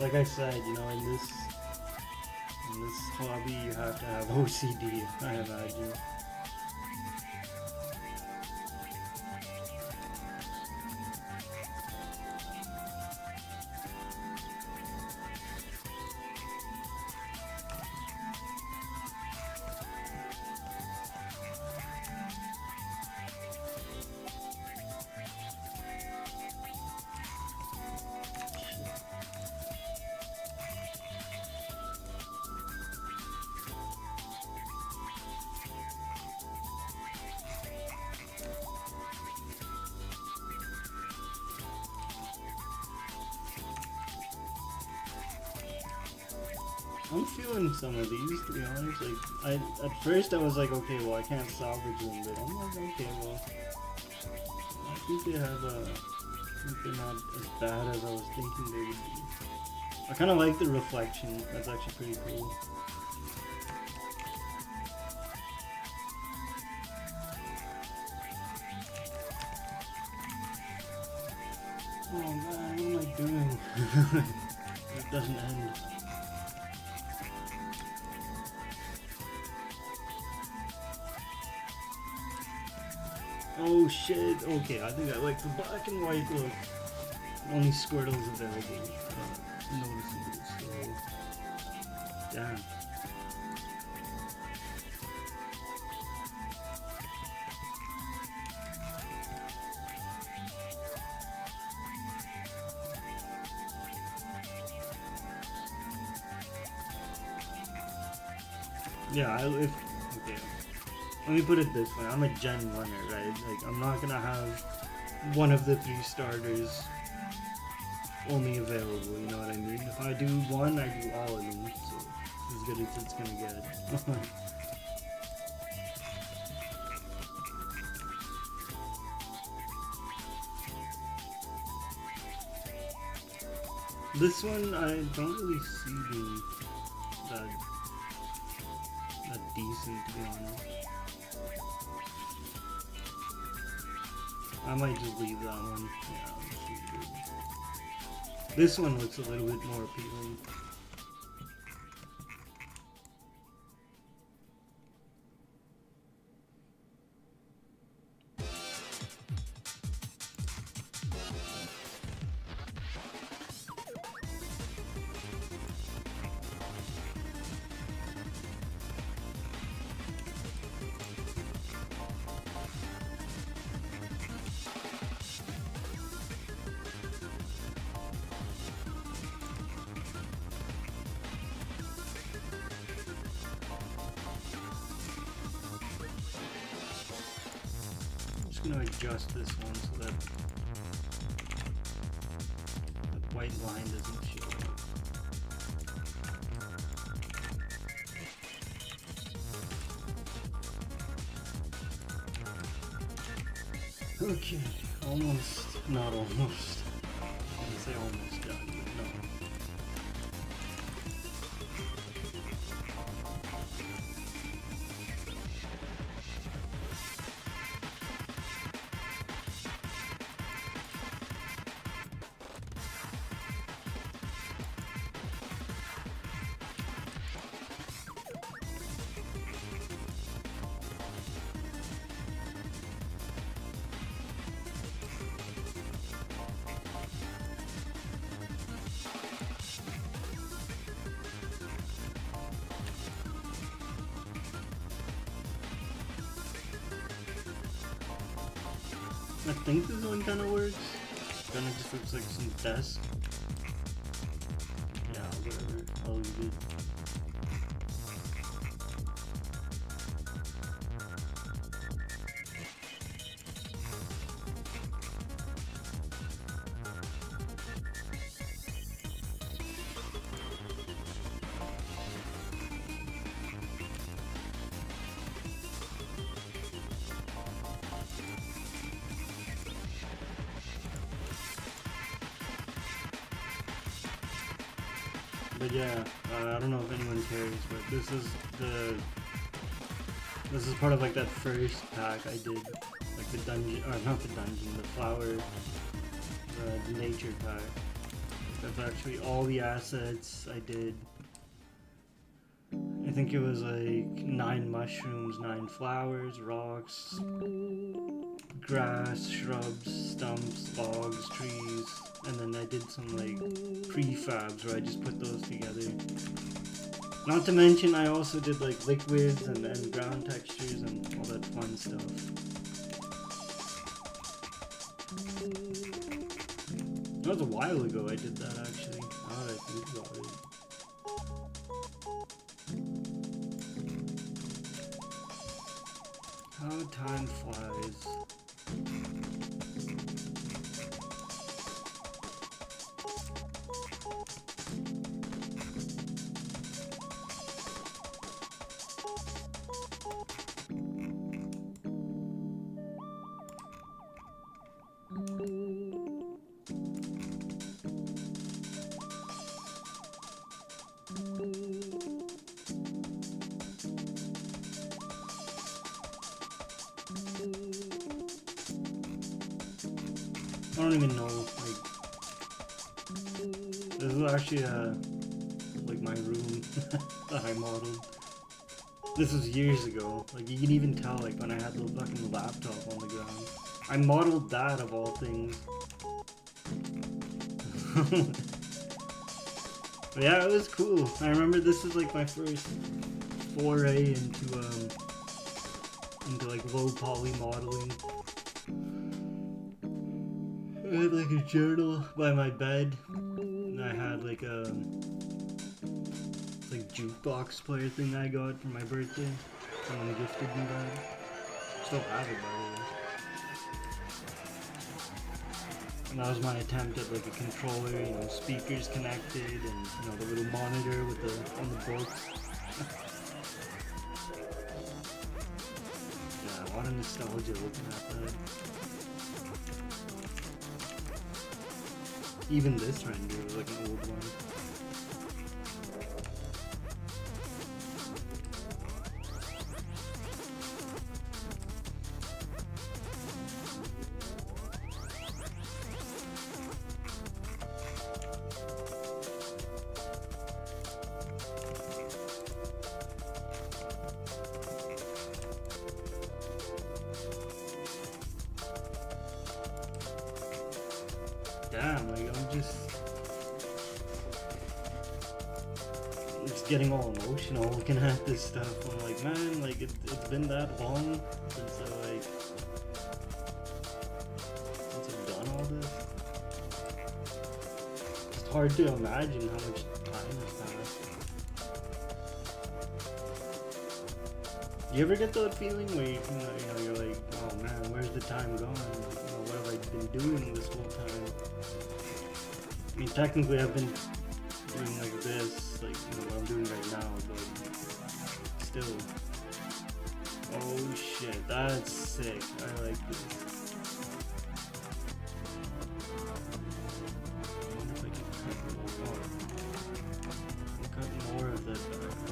Like I said, you know, in this hobby, you have to have OCD, I imagine. I'm feeling some of these, to be honest. Like, at first I was like, okay, well, I can't salvage them, but I'm like, okay, well, I think they have I think they're not as bad as I was thinking they would be. I kind of like the reflection. That's actually pretty cool. Oh man, what am I doing? It doesn't end. Oh shit, okay, I think I like the black and white look. Only Squirtle's available. Noticeable, so... Damn. Yeah, okay. Let me put it this way, I'm a Gen 1er, right? Like, I'm not gonna have one of the 3 starters only available, you know what I mean? If I do one, I do all of them, so as good as it's gonna get. This one, I don't really see being that decent, to be honest. I might just leave that one. Yeah, that's pretty good. This one looks a little bit more appealing. I'm gonna adjust this one so that the white line doesn't show. Okay, almost, not almost. I didn't say almost done, but no. I think this one kind of works. Kind of just looks like some desk. Yeah, whatever. I'll leave it. But yeah, I don't know if anyone cares, but this is part of like that first pack I did, like the dungeon, or not the dungeon, the flower, the nature pack. That's actually all the assets I did. I think it was like 9 mushrooms, 9 flowers, rocks, grass, shrubs, stumps, logs, trees, and then I did some like prefabs where I just put those together. Not to mention I also did like liquids and ground textures and all that fun stuff. That was a while ago I did that actually, now that I think about it. How time flies. I don't even know, like, this is actually, like my room that I modeled. This was years ago, like, you can even tell, like, when I had the fucking laptop on the ground. I modeled that, of all things. But yeah, it was cool. I remember this is, like, my first foray into like, low poly modeling. I had like a journal by my bed, and I had like a like jukebox player thing I got for my birthday. Someone gifted me that. Still have it, by the way. And that was my attempt at like a controller, you know, speakers connected, and you know the little monitor with the on the book. Yeah, a lot of nostalgia looking at that. Even this render was like an old one. Damn, like I'm just getting all emotional looking at this stuff. I'm like, man, like it's been that long since I've done all this. It's hard to imagine how much time has passed. You ever get that feeling where you know you're like, oh man, where's the time gone? You know, what have I been doing this whole time? I mean, technically I've been doing like this, like, you know, what I'm doing right now, but still. Oh shit, that's sick. I like this. I wonder if I can cut more of that background.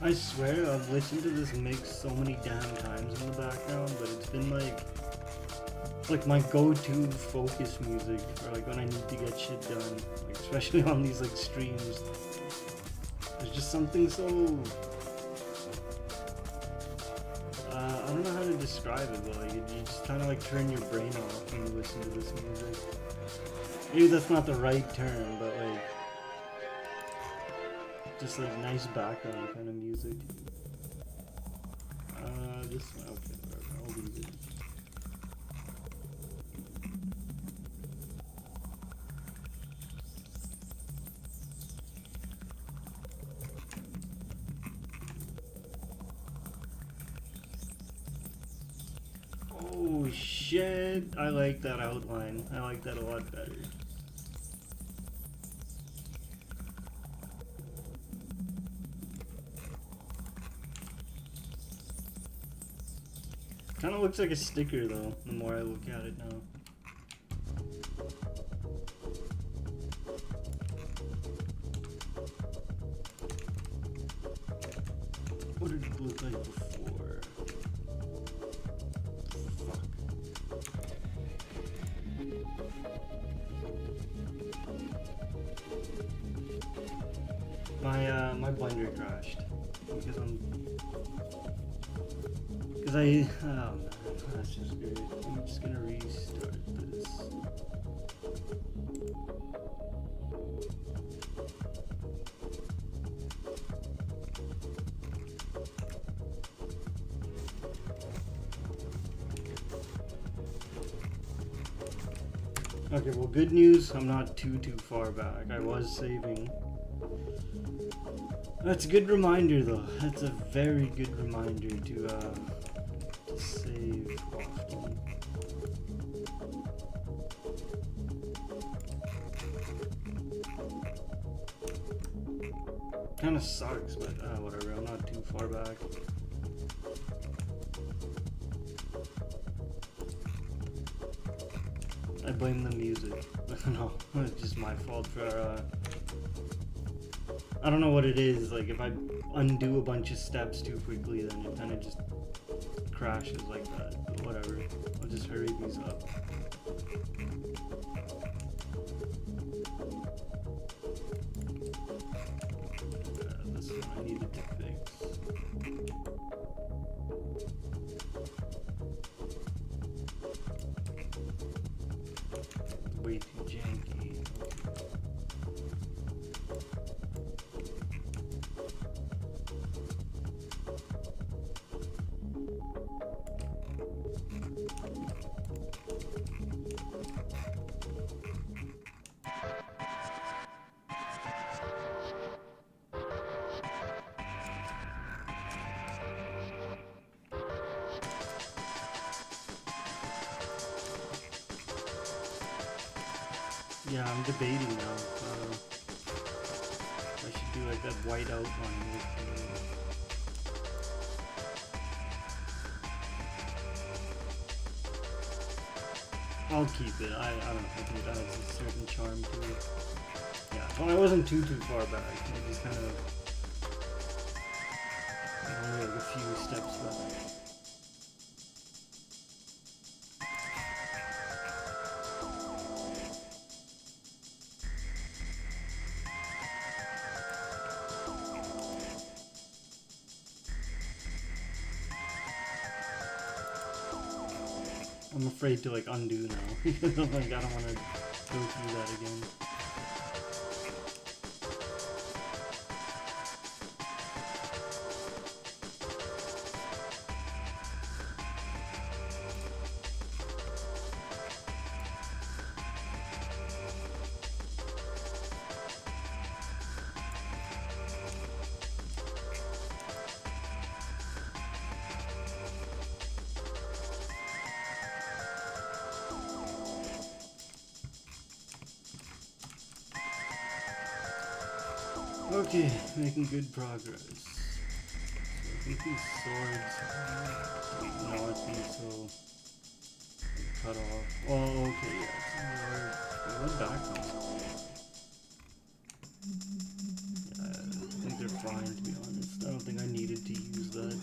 I swear I've listened to this mix so many damn times in the background, but it's been like my go-to focus music for like when I need to get shit done, like especially on these like streams. There's just something so I don't know how to describe it, but like you just kind of like turn your brain off when you listen to this music. Maybe that's not the right term, but like just like nice background kind of music. This one, okay, whatever, I'll leave it. Oh shit, I like that outline. I like that a lot better. Kind of looks like a sticker though, the more I look at it now. What did it look like before? Fuck. My blender crashed because oh man, that's just good. I'm just gonna restart this. Okay, well, good news, I'm not too far back. I was saving. That's a good reminder though. That's a very good reminder to save often. Kinda sucks, but whatever, I'm not too far back. I blame the music. No, it's just my fault for I don't know what it is, like if I undo a bunch of steps too quickly then it kinda just crashes like that, but whatever. I'll just hurry these up. This one I needed to fix. Way too janky. Yeah, I'm debating now. I should do like that white outline with I'll keep it. I don't know. I think it adds a certain charm to it. Yeah, well, I wasn't too far back. I just kind of only like a few steps back. I'm afraid to like undo now. Like, I don't want to go through that again. Okay, making good progress. So I think these swords. Wait, no, I think so. Cut off. Oh, okay, yeah. What background? Yeah, I think they're fine, to be honest. I don't think I needed to use that.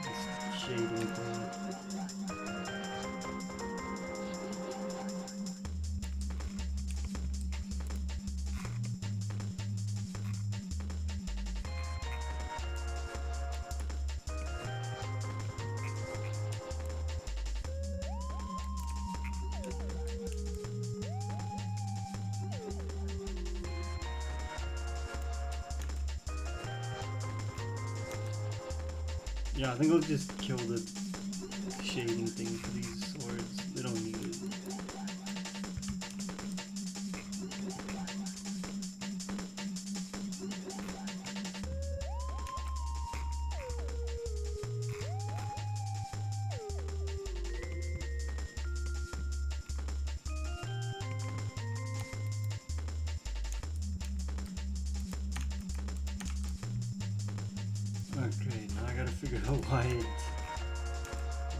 This shading thing. Yeah, I think I'll just kill the shading thing for these swords. They don't need it. Okay, now I gotta figure out why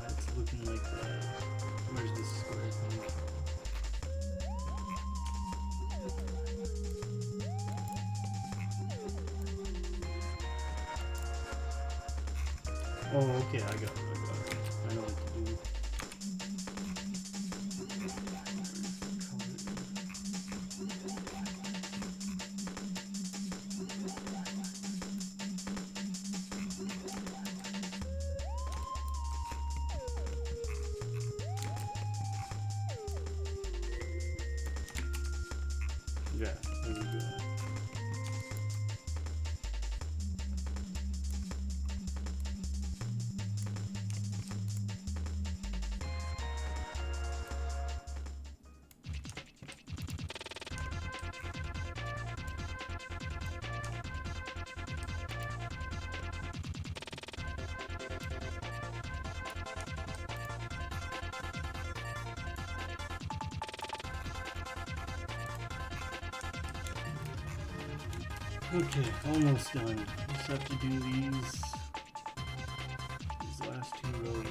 it's looking like that. Where's the square thing? Oh, okay, I got it. I know what to do. Yeah, there we go. Okay, almost done. Just have to do these last two rows.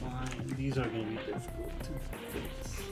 Fine. These are going to be difficult to fix.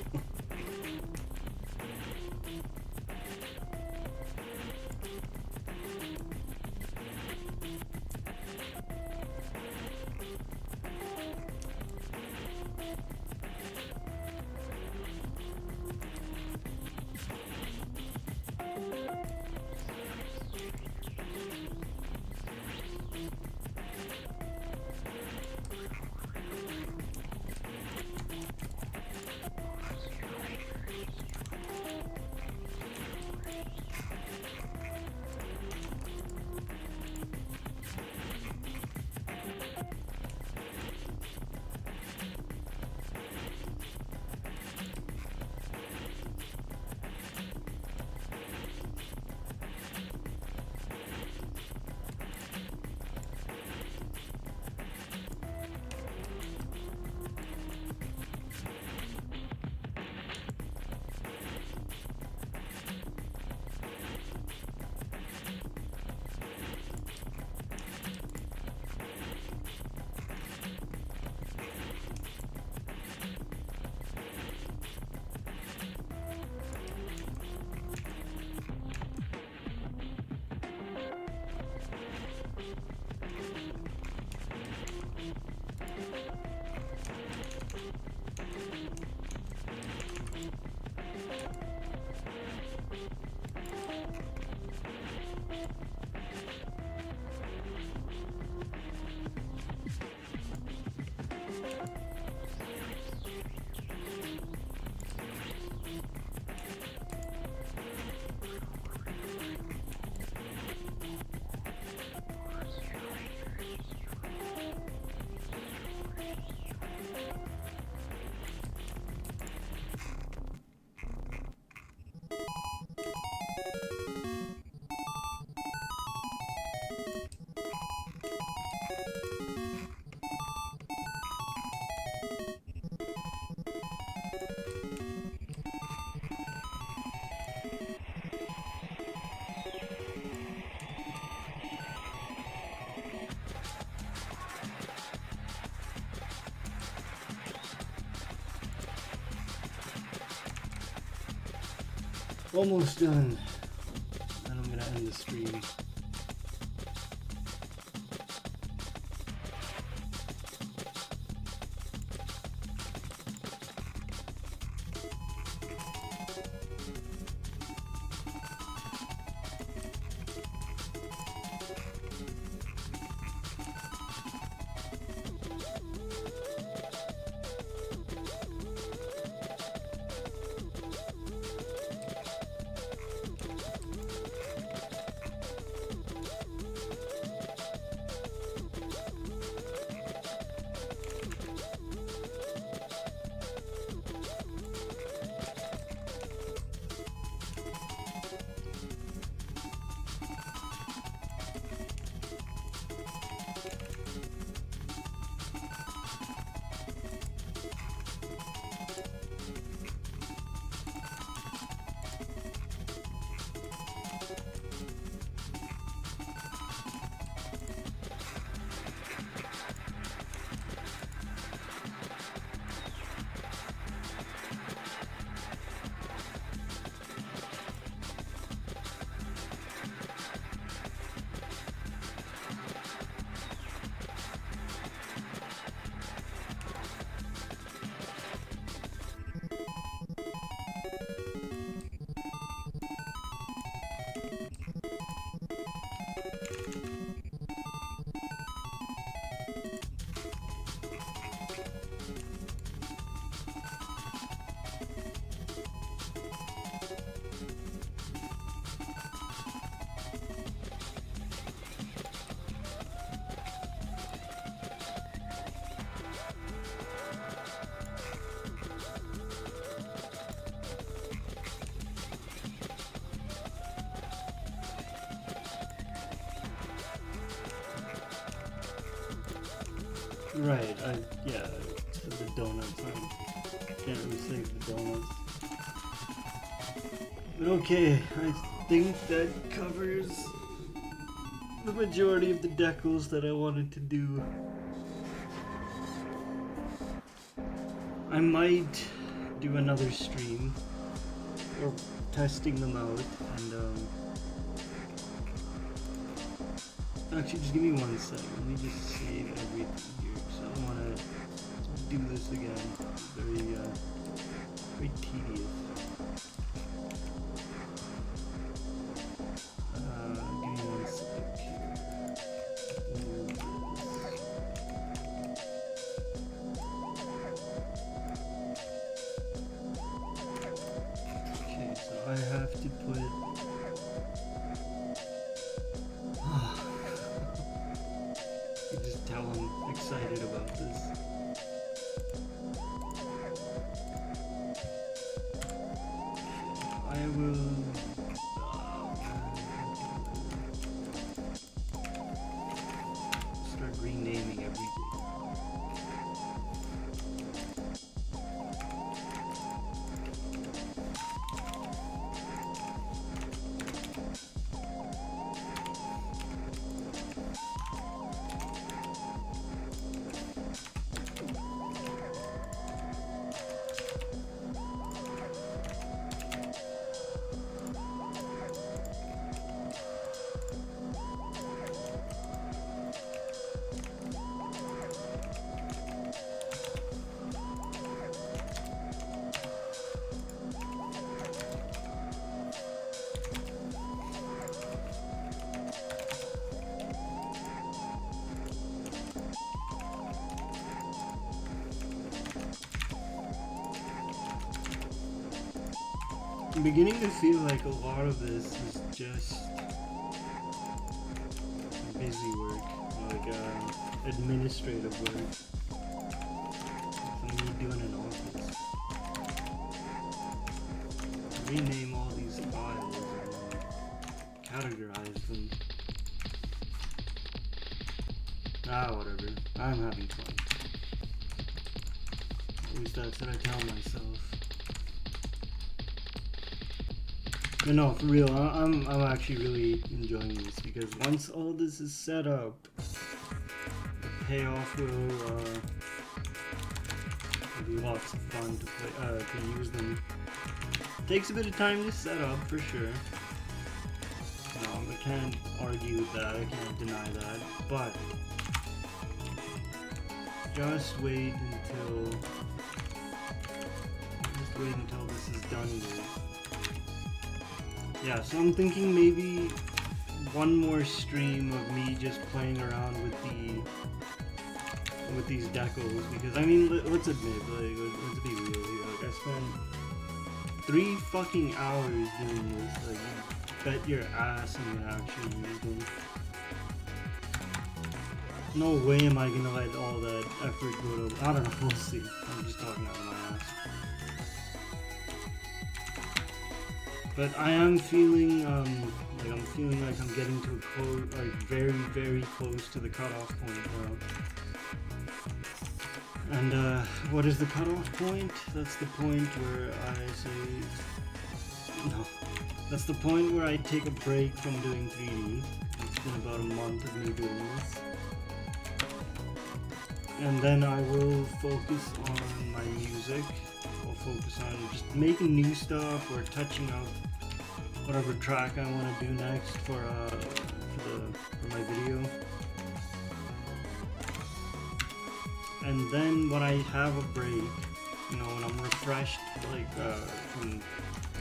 Almost done. And I'm gonna end the stream. Right, yeah, so the donuts, I can't really save the donuts. But okay, I think that covers the majority of the decals that I wanted to do. I might do another stream, or testing them out, and actually just give me 1 second, let me just save everything here, because I don't want to do this again. It's very tedious. Give me 1 second here. Okay, so I have to put... You can just tell I'm excited about this. I will start renaming everything. I'm beginning to feel like a lot of this is just busy work, like administrative work. Something you do in an office. Rename all these files and categorize them. Whatever. I'm having fun. At least that's what I tell myself. But no, for real, I'm actually really enjoying this, because once all this is set up, the payoff will be lots of fun to play, to use them. Takes a bit of time to set up for sure. No, I can't argue with that, I can't deny that, but just wait until this is done with. Yeah, so I'm thinking maybe one more stream of me just playing around with these decals, because I mean, let's admit, like, let's be real here, like, I spent 3 fucking hours doing this, like, bet your ass I'm gonna actually use them. No way am I gonna let all that effort go to, I don't know, we'll see. I'm just talking out of my ass. But I am feeling, like I'm getting to a close, like very, very close to the cutoff point now. And what is the cutoff point? That's the point where I say, no, that's the point where I take a break from doing 3D. It's been about a month of me doing this. And then I will focus on my music. I'll focus on just making new stuff or touching up whatever track I want to do next for my video. And then when I have a break, you know, when I'm refreshed, like from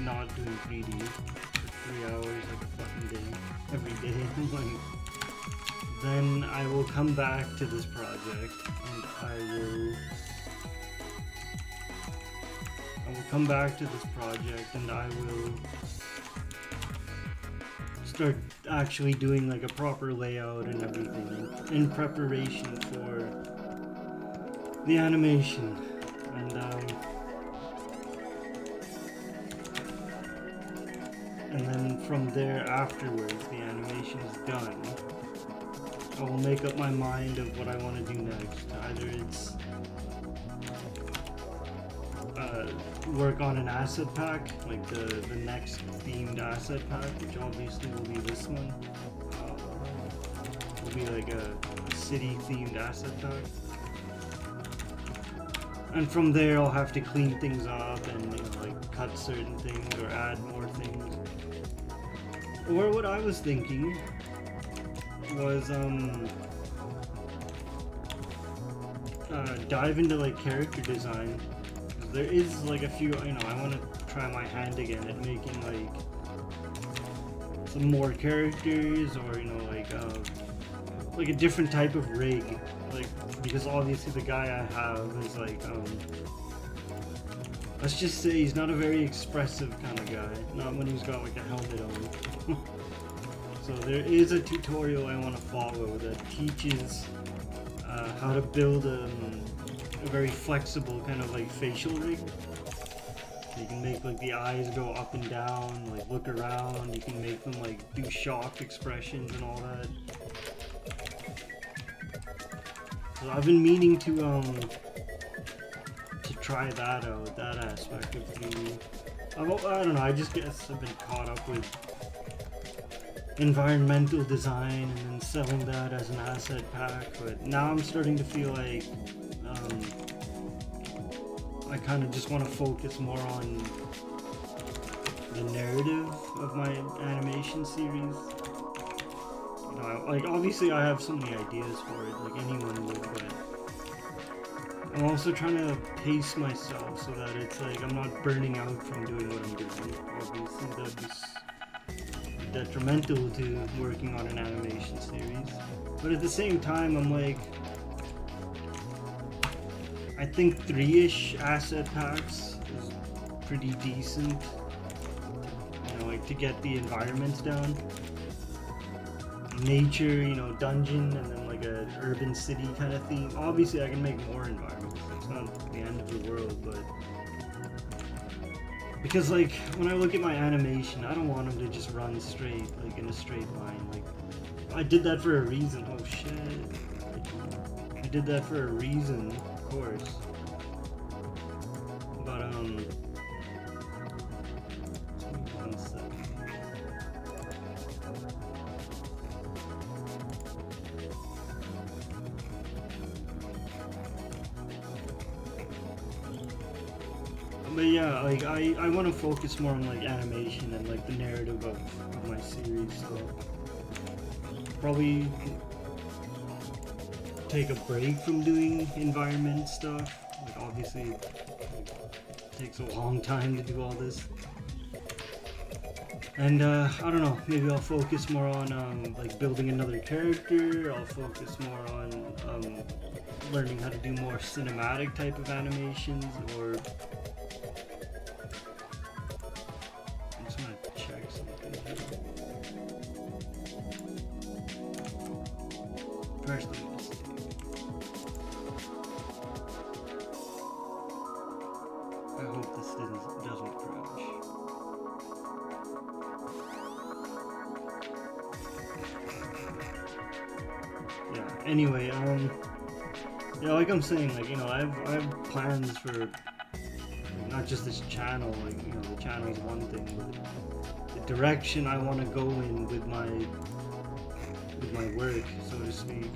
not doing 3D for 3 hours like a fucking day, every day, like, then I will come back to this project and I will come back to this project and I will start actually doing like a proper layout and everything in preparation for the animation. And then from there afterwards, the animation is done, I will make up my mind of what I want to do next. Either it's work on an asset pack, like the next themed asset pack, which obviously will be this one. Will be like a city themed asset pack. And from there I'll have to clean things up and, you know, like cut certain things or add more things. Or what I was thinking was dive into like character design. There is like a few, you know, I want to try my hand again at making like some more characters, or, you know, like a different type of rig, like, because obviously the guy I have is like let's just say he's not a very expressive kind of guy, not when he's got like a helmet on. So there is a tutorial I want to follow that teaches how to build a very flexible kind of like facial rig. So you can make like the eyes go up and down, like look around, you can make them like do shocked expressions and all that. So I've been meaning to try that out, that aspect of 3D. I don't know, I just guess I've been caught up with environmental design and then selling that as an asset pack, but now I'm starting to feel like I kind of just want to focus more on the narrative of my animation series. You know, like, obviously I have so many ideas for it, like anyone would, but I'm also trying to pace myself so that it's like I'm not burning out from doing what I'm doing. Obviously that would be detrimental to working on an animation series, but at the same time I'm like, I think 3-ish asset packs is pretty decent, you know, like to get the environments down. Nature, you know, dungeon, and then like a urban city kind of theme. Obviously I can make more environments, it's not the end of the world, but because like when I look at my animation, I don't want them to just run straight, like in a straight line. Like, I did that for a reason. Oh shit. I did that for a reason, of course. But one second. But yeah, like I want to focus more on like animation and like the narrative of my series. So probably take a break from doing environment stuff. Like obviously, it takes a long time to do all this. And I don't know, maybe I'll focus more on like building another character. I'll focus more on learning how to do more cinematic type of animations, or I just want to check something here. First, let me just I hope this doesn't crash. Yeah. Anyway, yeah, like I'm saying, like, you know, I have plans for not just this channel. Like, you know, the channel is one thing, but the direction I want to go in with my work, so to speak.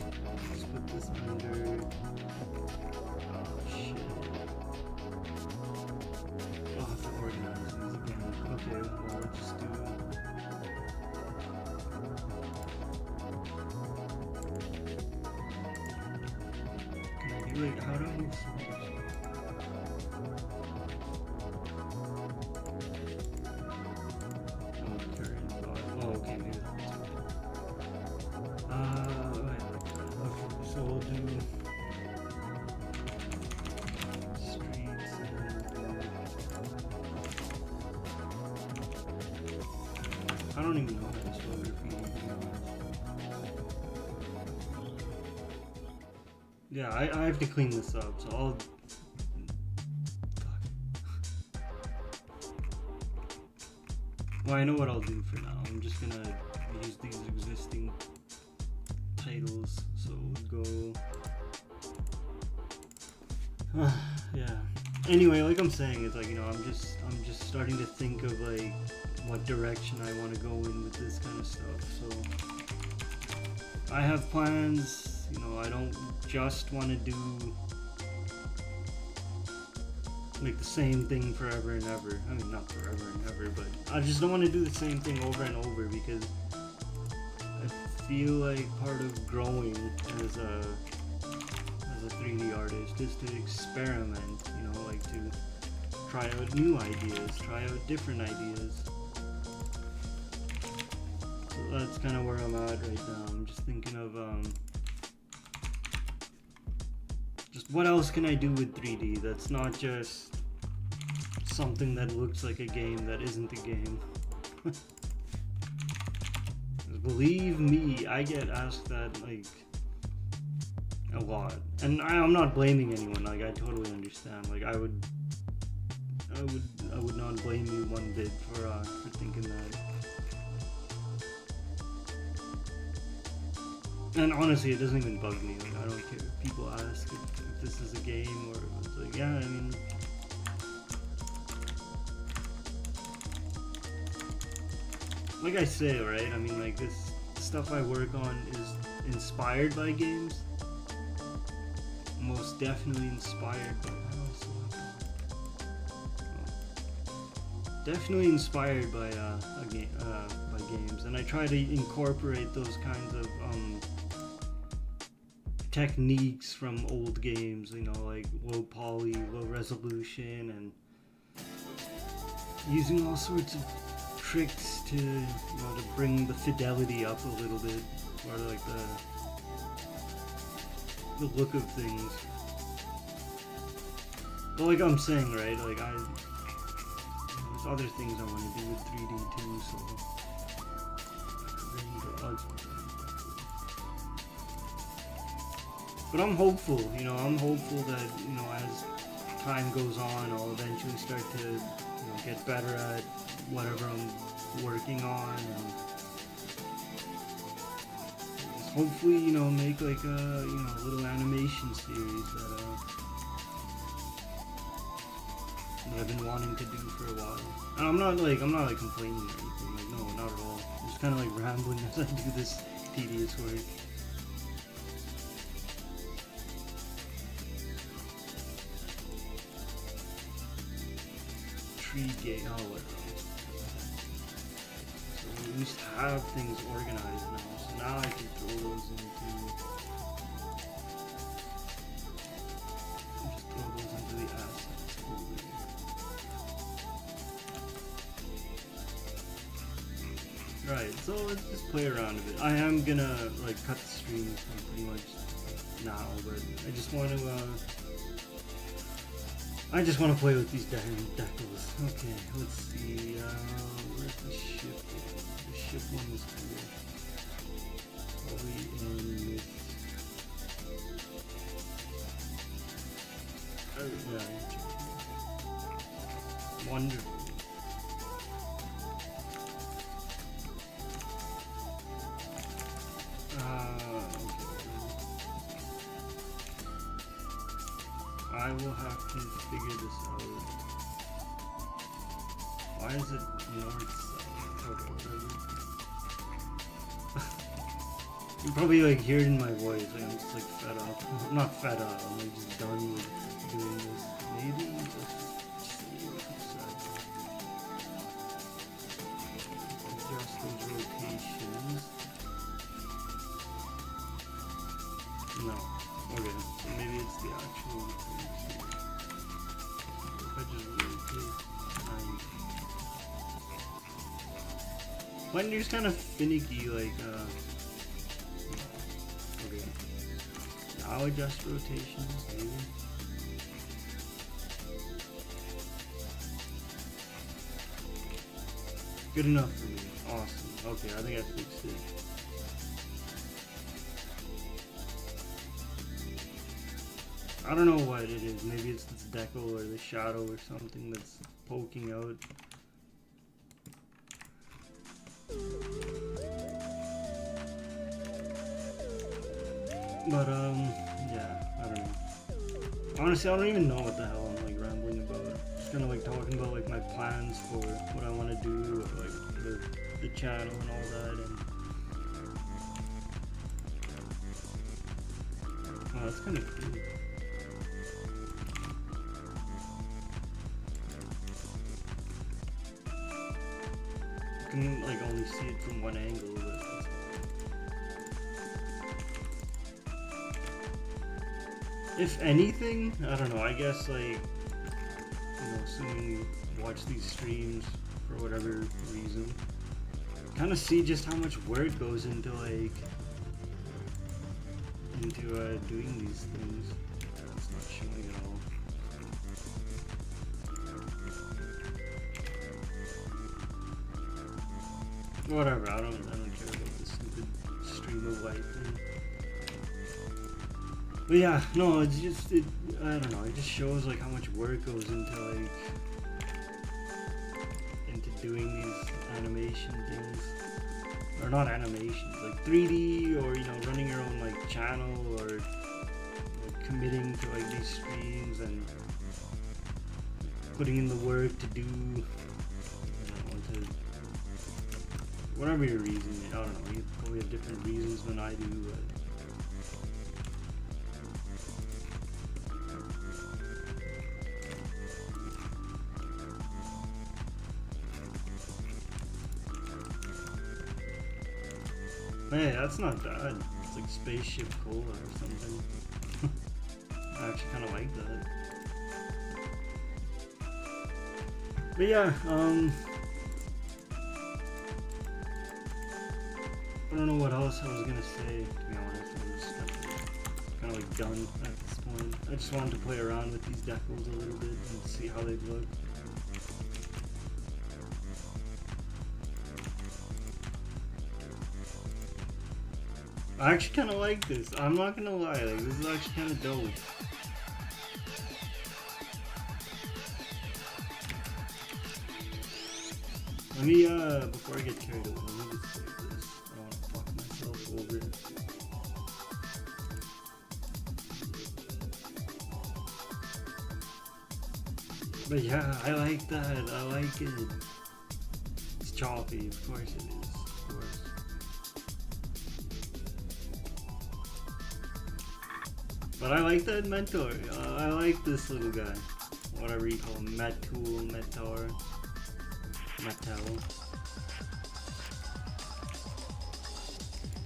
Let's put this under. Oh shit. I'll have to organize these again. Okay, well, let's just do. Wait, how do I move slides? Oh, current thought. Oh, okay, maybe that's it. Okay, so we'll do streets and I don't even know how to spell graffiti. Yeah, I have to clean this up, so I'll... Fuck. Well, I know what I'll do for now. I'm just gonna use these existing titles, so we'll go... yeah. Anyway, like I'm saying, it's like, you know, I'm just starting to think of, like, what direction I want to go in with this kind of stuff, so... I have plans. You know, I don't just want to do like the same thing forever and ever. I mean, not forever and ever, but I just don't want to do the same thing over and over, because I feel like part of growing as a 3D artist is to experiment, you know, like to try out new ideas, try out different ideas. So that's kind of where I'm at right now. I'm just thinking of just what else can I do with 3D that's not just something that looks like a game that isn't a game. Believe me, I get asked that like a lot, and I'm not blaming anyone. Like, I totally understand. Like, I would not blame you one bit for thinking that. And honestly, it doesn't even bug me. Like, I don't care if people ask if this is a game, or if it's like, yeah, I mean, like I say, right? I mean, like, this stuff I work on is inspired by games. Most definitely inspired by. Definitely inspired by by games, and I try to incorporate those kinds of techniques from old games, you know, like low poly, low resolution, and using all sorts of tricks to, you know, to bring the fidelity up a little bit, or like the look of things. But like I'm saying, right, like there's other things I want to do with 3D too, so but I'm hopeful, you know, I'm hopeful that, you know, as time goes on, I'll eventually start to, you know, get better at whatever I'm working on, and hopefully, you know, make like a, you know, little animation series that I've been wanting to do for a while. And I'm not like complaining or anything, like, no, not at all. I'm just kind of like rambling as I do this tedious work. tree gate. Oh, whatever. So we at least have things organized now. So now I can throw those into. Just throw those into the assets folder. Right, so let's just play around a bit. I am gonna like cut the stream pretty much now, but I just want to play with these decals. Okay, let's see. Where's the ship? The ship one was here. Probably in this. Oh yeah. Wonderful. I will have to figure this out. Why is it north south? Okay, whatever. You probably like hear it in my voice. Like, I'm just like fed up. I'm not fed up. I'm like just done with doing this. Maybe let's see what it says. Adjust those rotations. No. Okay, so maybe it's the actual thing. If I just rotate 9. Blender's kind of finicky, like, okay. Now adjust rotations, maybe. Good enough for me. Awesome. Okay, I think I fixed it. I don't know what it is. Maybe it's this decal or the shadow or something that's poking out. But yeah, I don't know. Honestly, I don't even know what the hell I'm like rambling about. Just kind of like talking about like my plans for what I want to do with like the channel and all that. And oh, that's kind of cool. You can like only see it from one angle, but that's fine. If anything, I don't know, I guess like, you know, assuming you watch these streams for whatever reason, kind of see just how much work goes into like, doing these things. It's not showing at all. Whatever, I don't care about this stupid stream of light thing. But yeah, no, it's just, I don't know, it just shows like how much work goes into like, into doing these animation things. Or not animations, like 3D, or, you know, running your own like channel, or like, committing to like these streams and putting in the work to do, you know, to whatever your reason. I don't know, you probably have different reasons than I do, but hey, that's not bad. It's like Spaceship Cola or something. I actually kind of like that. But yeah, I don't know what else I was gonna say, to be honest. I'm just kind of like done at this point. I just wanted to play around with these decals a little bit and see how they look. I actually kind of like this. I'm not gonna lie, like this is actually kind of dope. Let me before I get carried away, let me just save this. I don't want to fuck myself over. But yeah, I like that. I like it. It's choppy, of course it is. Of course. But I like that mentor. I like this little guy. whatever you call them, Metul, Metar, Mattel.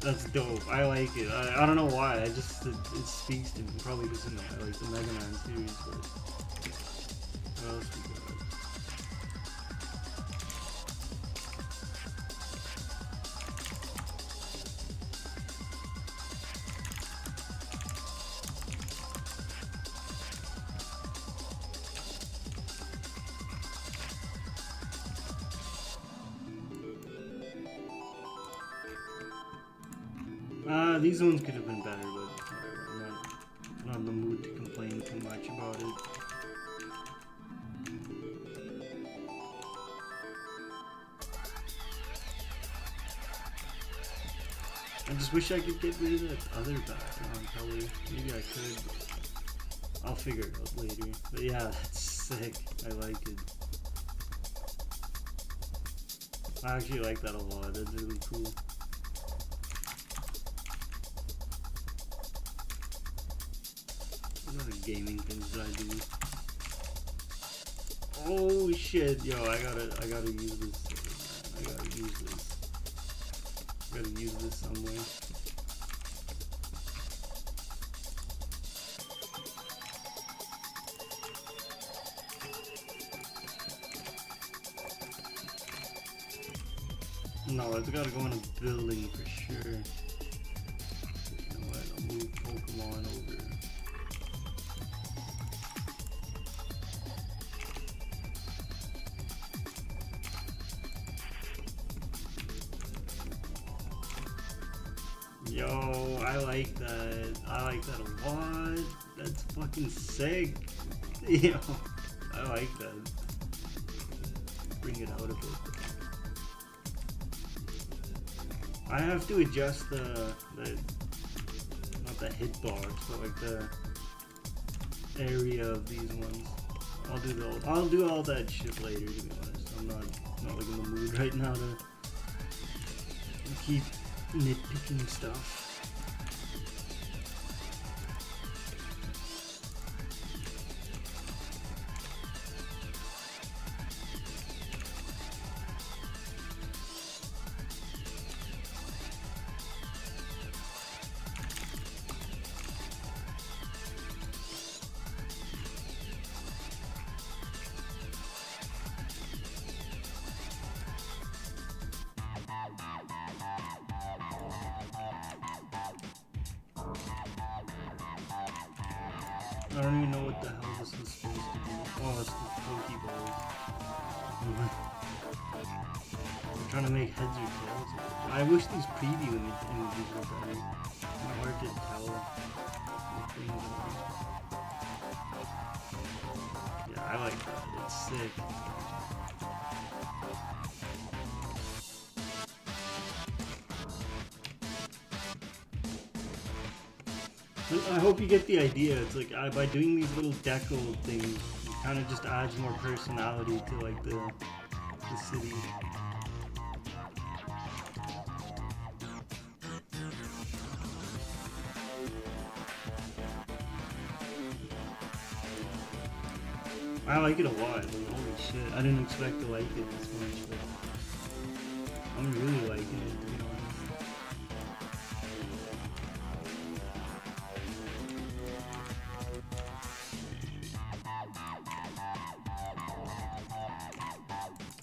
That's dope. I like it. I don't know why. It speaks to me. Probably because I like the Mega Man series. But what else we got? These ones could have been better, but I'm not in the mood to complain too much about it. I just wish I could get rid of that other background color. Maybe I could. I'll figure it out later. But yeah, that's sick. I like it. I actually like that a lot. That's really cool. What other gaming things did I do? Oh shit, yo, I gotta use this. I gotta use this. I gotta use this somewhere. No, it's gotta go in a building for sure. You know what? I'll move Pokemon over. Yo, I like that. I like that a lot. That's fucking sick. Yo, I like that. Bring it out a bit. I have to adjust the not the hitbox, but like the area of these ones. I'll do all that shit later, to be honest. I'm not like in the mood right now to keep nitpicking stuff. I don't even know what the hell this is supposed to be. Oh, it's the Pokeballs. I'm trying to make heads or tails. I wish these preview images were better. It's hard to tell what things are. Yeah, I like that. It's sick. I hope you get the idea. It's like by doing these little deco things, it kind of just adds more personality to like the city. I like it a lot. Like, holy shit! I didn't expect to like it this much, but I'm really liking it, to be honest.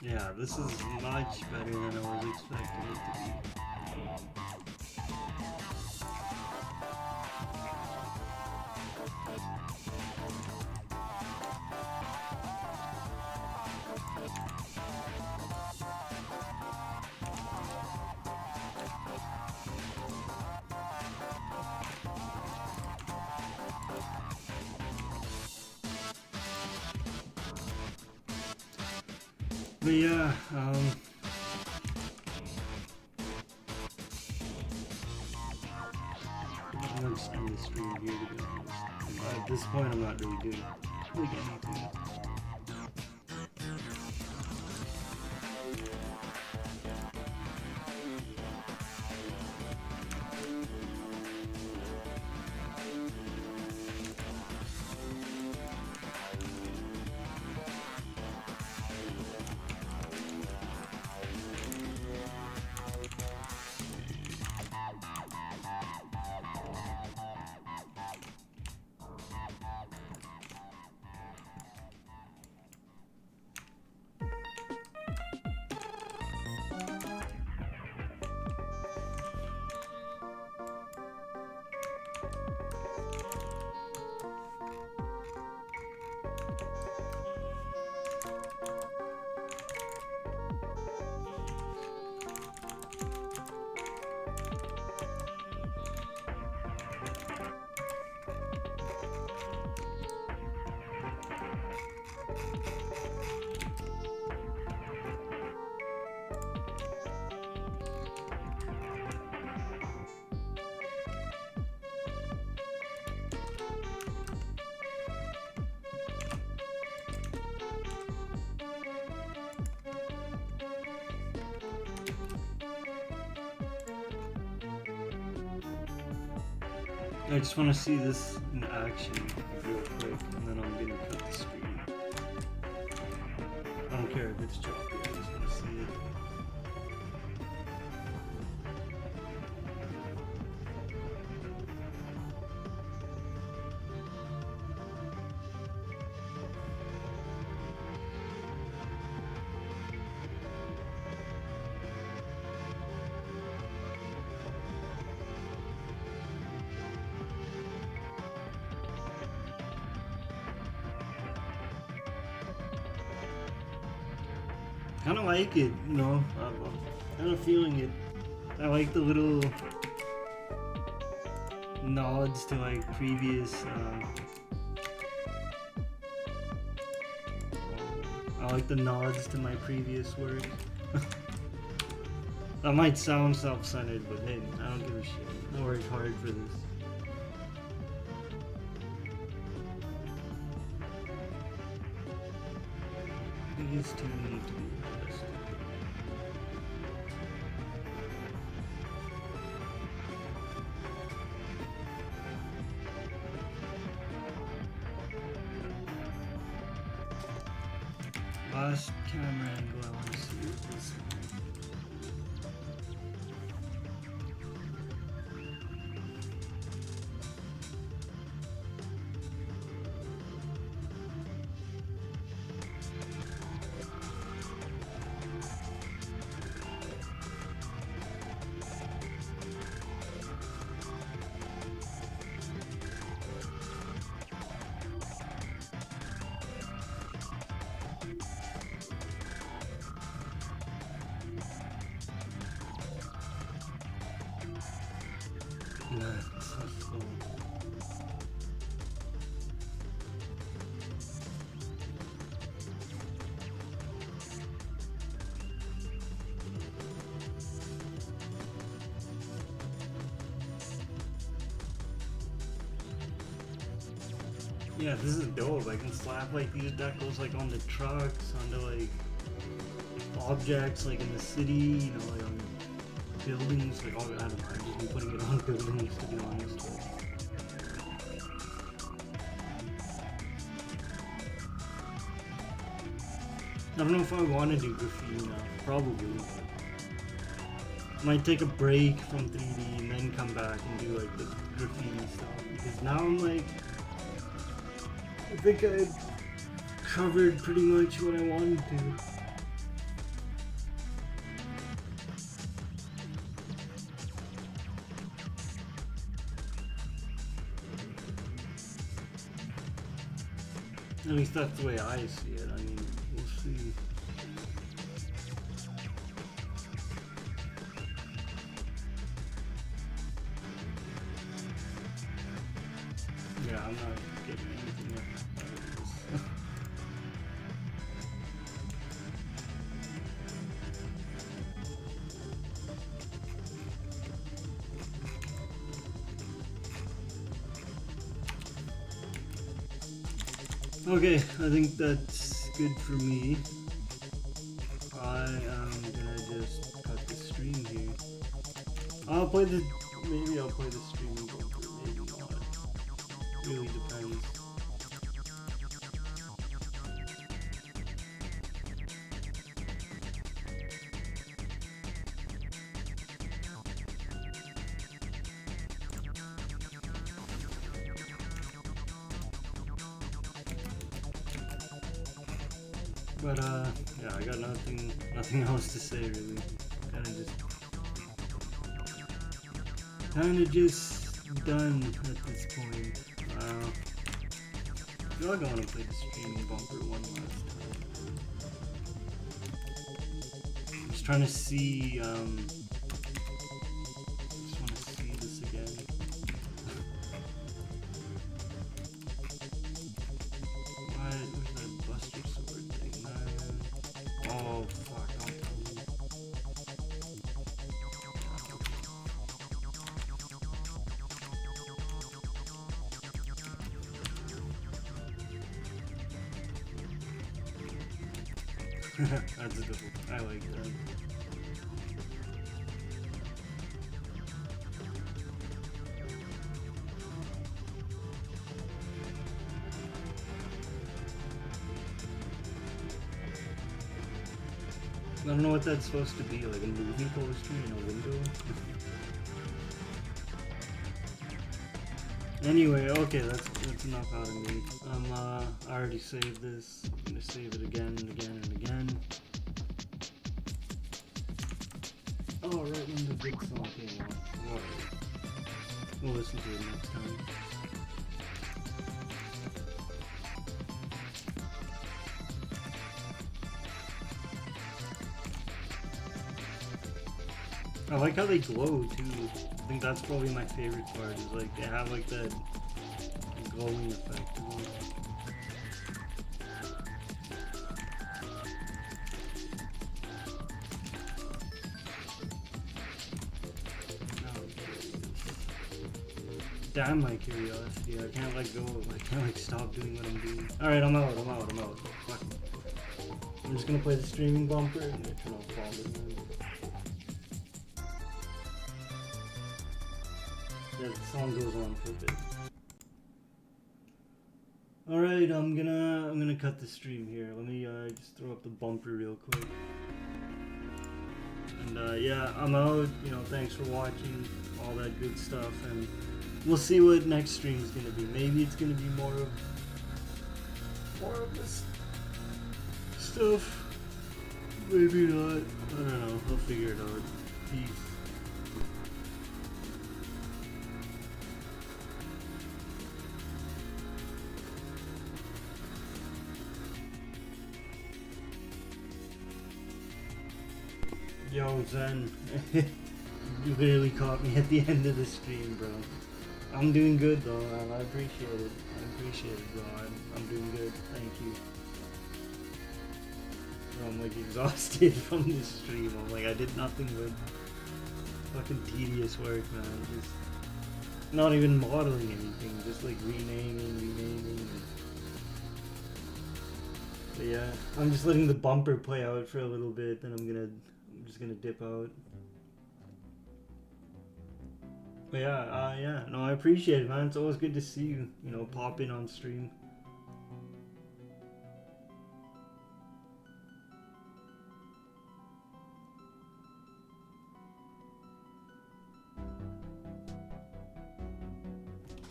Yeah, this is much better than I was expecting it to be. But yeah, I'm gonna just end the stream here, to be honest. At this point, I'm not really doing anything. I just want to see this in action real quick, and then I'm gonna cut the screen. I don't care if it's choppy, I just want to see it. Kind of like it, you know. I'm kind of feeling it. I like the little nods to like previous. I like the nods to my previous work. That might sound self-centered, but hey, I don't give a shit. I worked hard for this. These two need to be addressed. Last camera angle, I want to see what this one. Yeah, this is dope. I can slap like these decals like on the trucks, onto like objects like in the city, you know, like on buildings. Like, oh, I don't know, I've just been putting it on buildings to be honest. But I don't know if I want to do graffiti now. Probably. Might take a break from 3D and then come back and do like the graffiti stuff. Because now I'm like, I think I covered pretty much what I wanted to. At least that's the way I see it. I mean, we'll see. Yeah, I'm not getting anything out of this. Okay, I think that's good for me. I am gonna just cut the stream here. I'll play the, maybe I'll play the stream bumper, maybe not. Really depends. But yeah, I got nothing else to say really. Kinda just done at this point. I feel like I want to play the streaming bumper one last time. I'm just trying to see, I just want to see this again. Where's that Buster Sword thing? Oh, fuck, don't tell me. That's dope. I like that. I don't know what that's supposed to be, like a movie poster in a window? Anyway, okay, that's enough out of me. I already saved this. I'm gonna save it again and again and again. Oh, right when the big song came on. Alright. We'll listen to it next time. I like how they glow too. I think that's probably my favorite part, is like they have like that glowing effect. Damn my curiosity, I can't let go, I can't like stop doing what I'm doing. Alright, I'm out. Fuck. I'm just gonna play the streaming bumper and then turn off volume. Yeah, the song goes on for a bit. Alright, I'm gonna cut the stream here. Let me just throw up the bumper real quick. And yeah, I'm out. You know, thanks for watching, all that good stuff, and we'll see what next stream is gonna be. Maybe it's gonna be more of this stuff. Maybe not. I don't know. I'll figure it out. Peace. Yo, Zen. You literally caught me at the end of the stream, bro. I'm doing good though, man. I appreciate it. Bro. I'm doing good. Thank you. Bro, I'm like exhausted from this stream. I'm like, I did nothing but fucking tedious work, man. Just not even modeling anything. Just like renaming. But yeah, I'm just letting the bumper play out for a little bit. Then I'm just gonna dip out. But yeah, no, I appreciate it, man. It's always good to see you, you know, pop in on stream.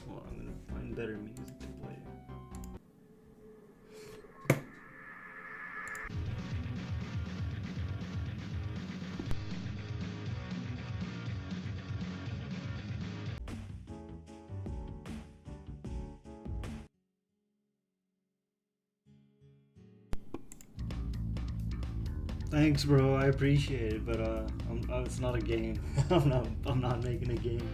Well, I'm gonna find better music to play. Thanks, bro. I appreciate it, but it's not a game. I'm not making a game.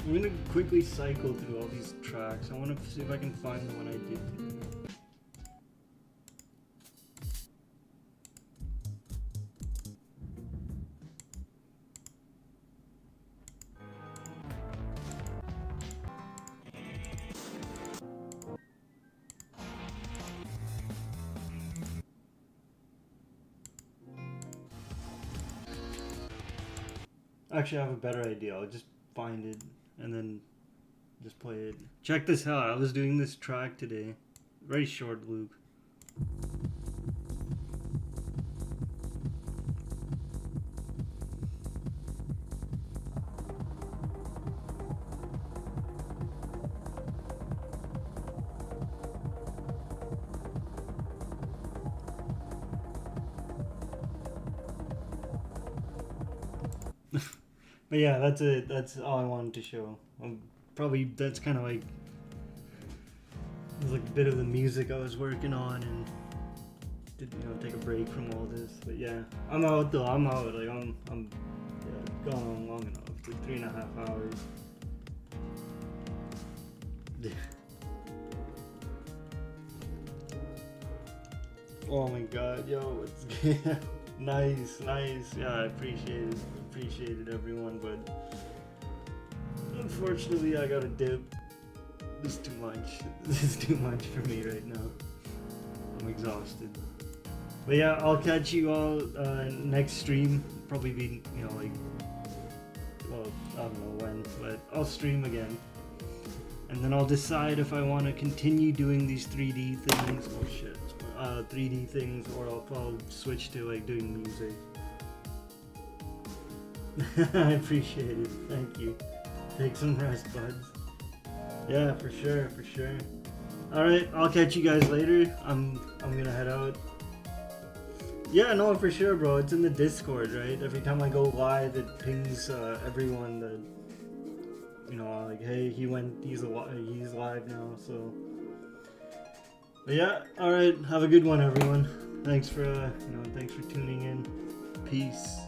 I'm gonna quickly cycle through all these tracks. I want to see if I can find the one I did. Actually, I have a better idea. I'll just find it and then just play it. Check this out. I was doing this track today. Very short loop. But yeah, that's it. That's all I wanted to show. Probably that's kind of like it was like a bit of the music I was working on, and did take a break from all this. But yeah, I'm out though. I'm out. Like I'm yeah, gone on long enough. It's like 3.5 hours. Oh my god, yo, it's nice, nice. Yeah, I appreciate it, everyone, but unfortunately, I gotta dip. This is too much. This is too much for me right now. I'm exhausted. But yeah, I'll catch you all next stream. Probably be, you know, like, well, I don't know when, but I'll stream again. And then I'll decide if I want to continue doing these 3D things. Oh shit. 3D things, or I'll switch to like doing music. I appreciate it. Thank you. Take some rest, buds. Yeah, for sure, for sure. All right, I'll catch you guys later. I'm gonna head out. Yeah, no, for sure, bro. It's in the Discord, right? Every time I go live, it pings everyone that, you know, like, hey, he's live now. So, but yeah, all right. Have a good one, everyone. Thanks for thanks for tuning in. Peace.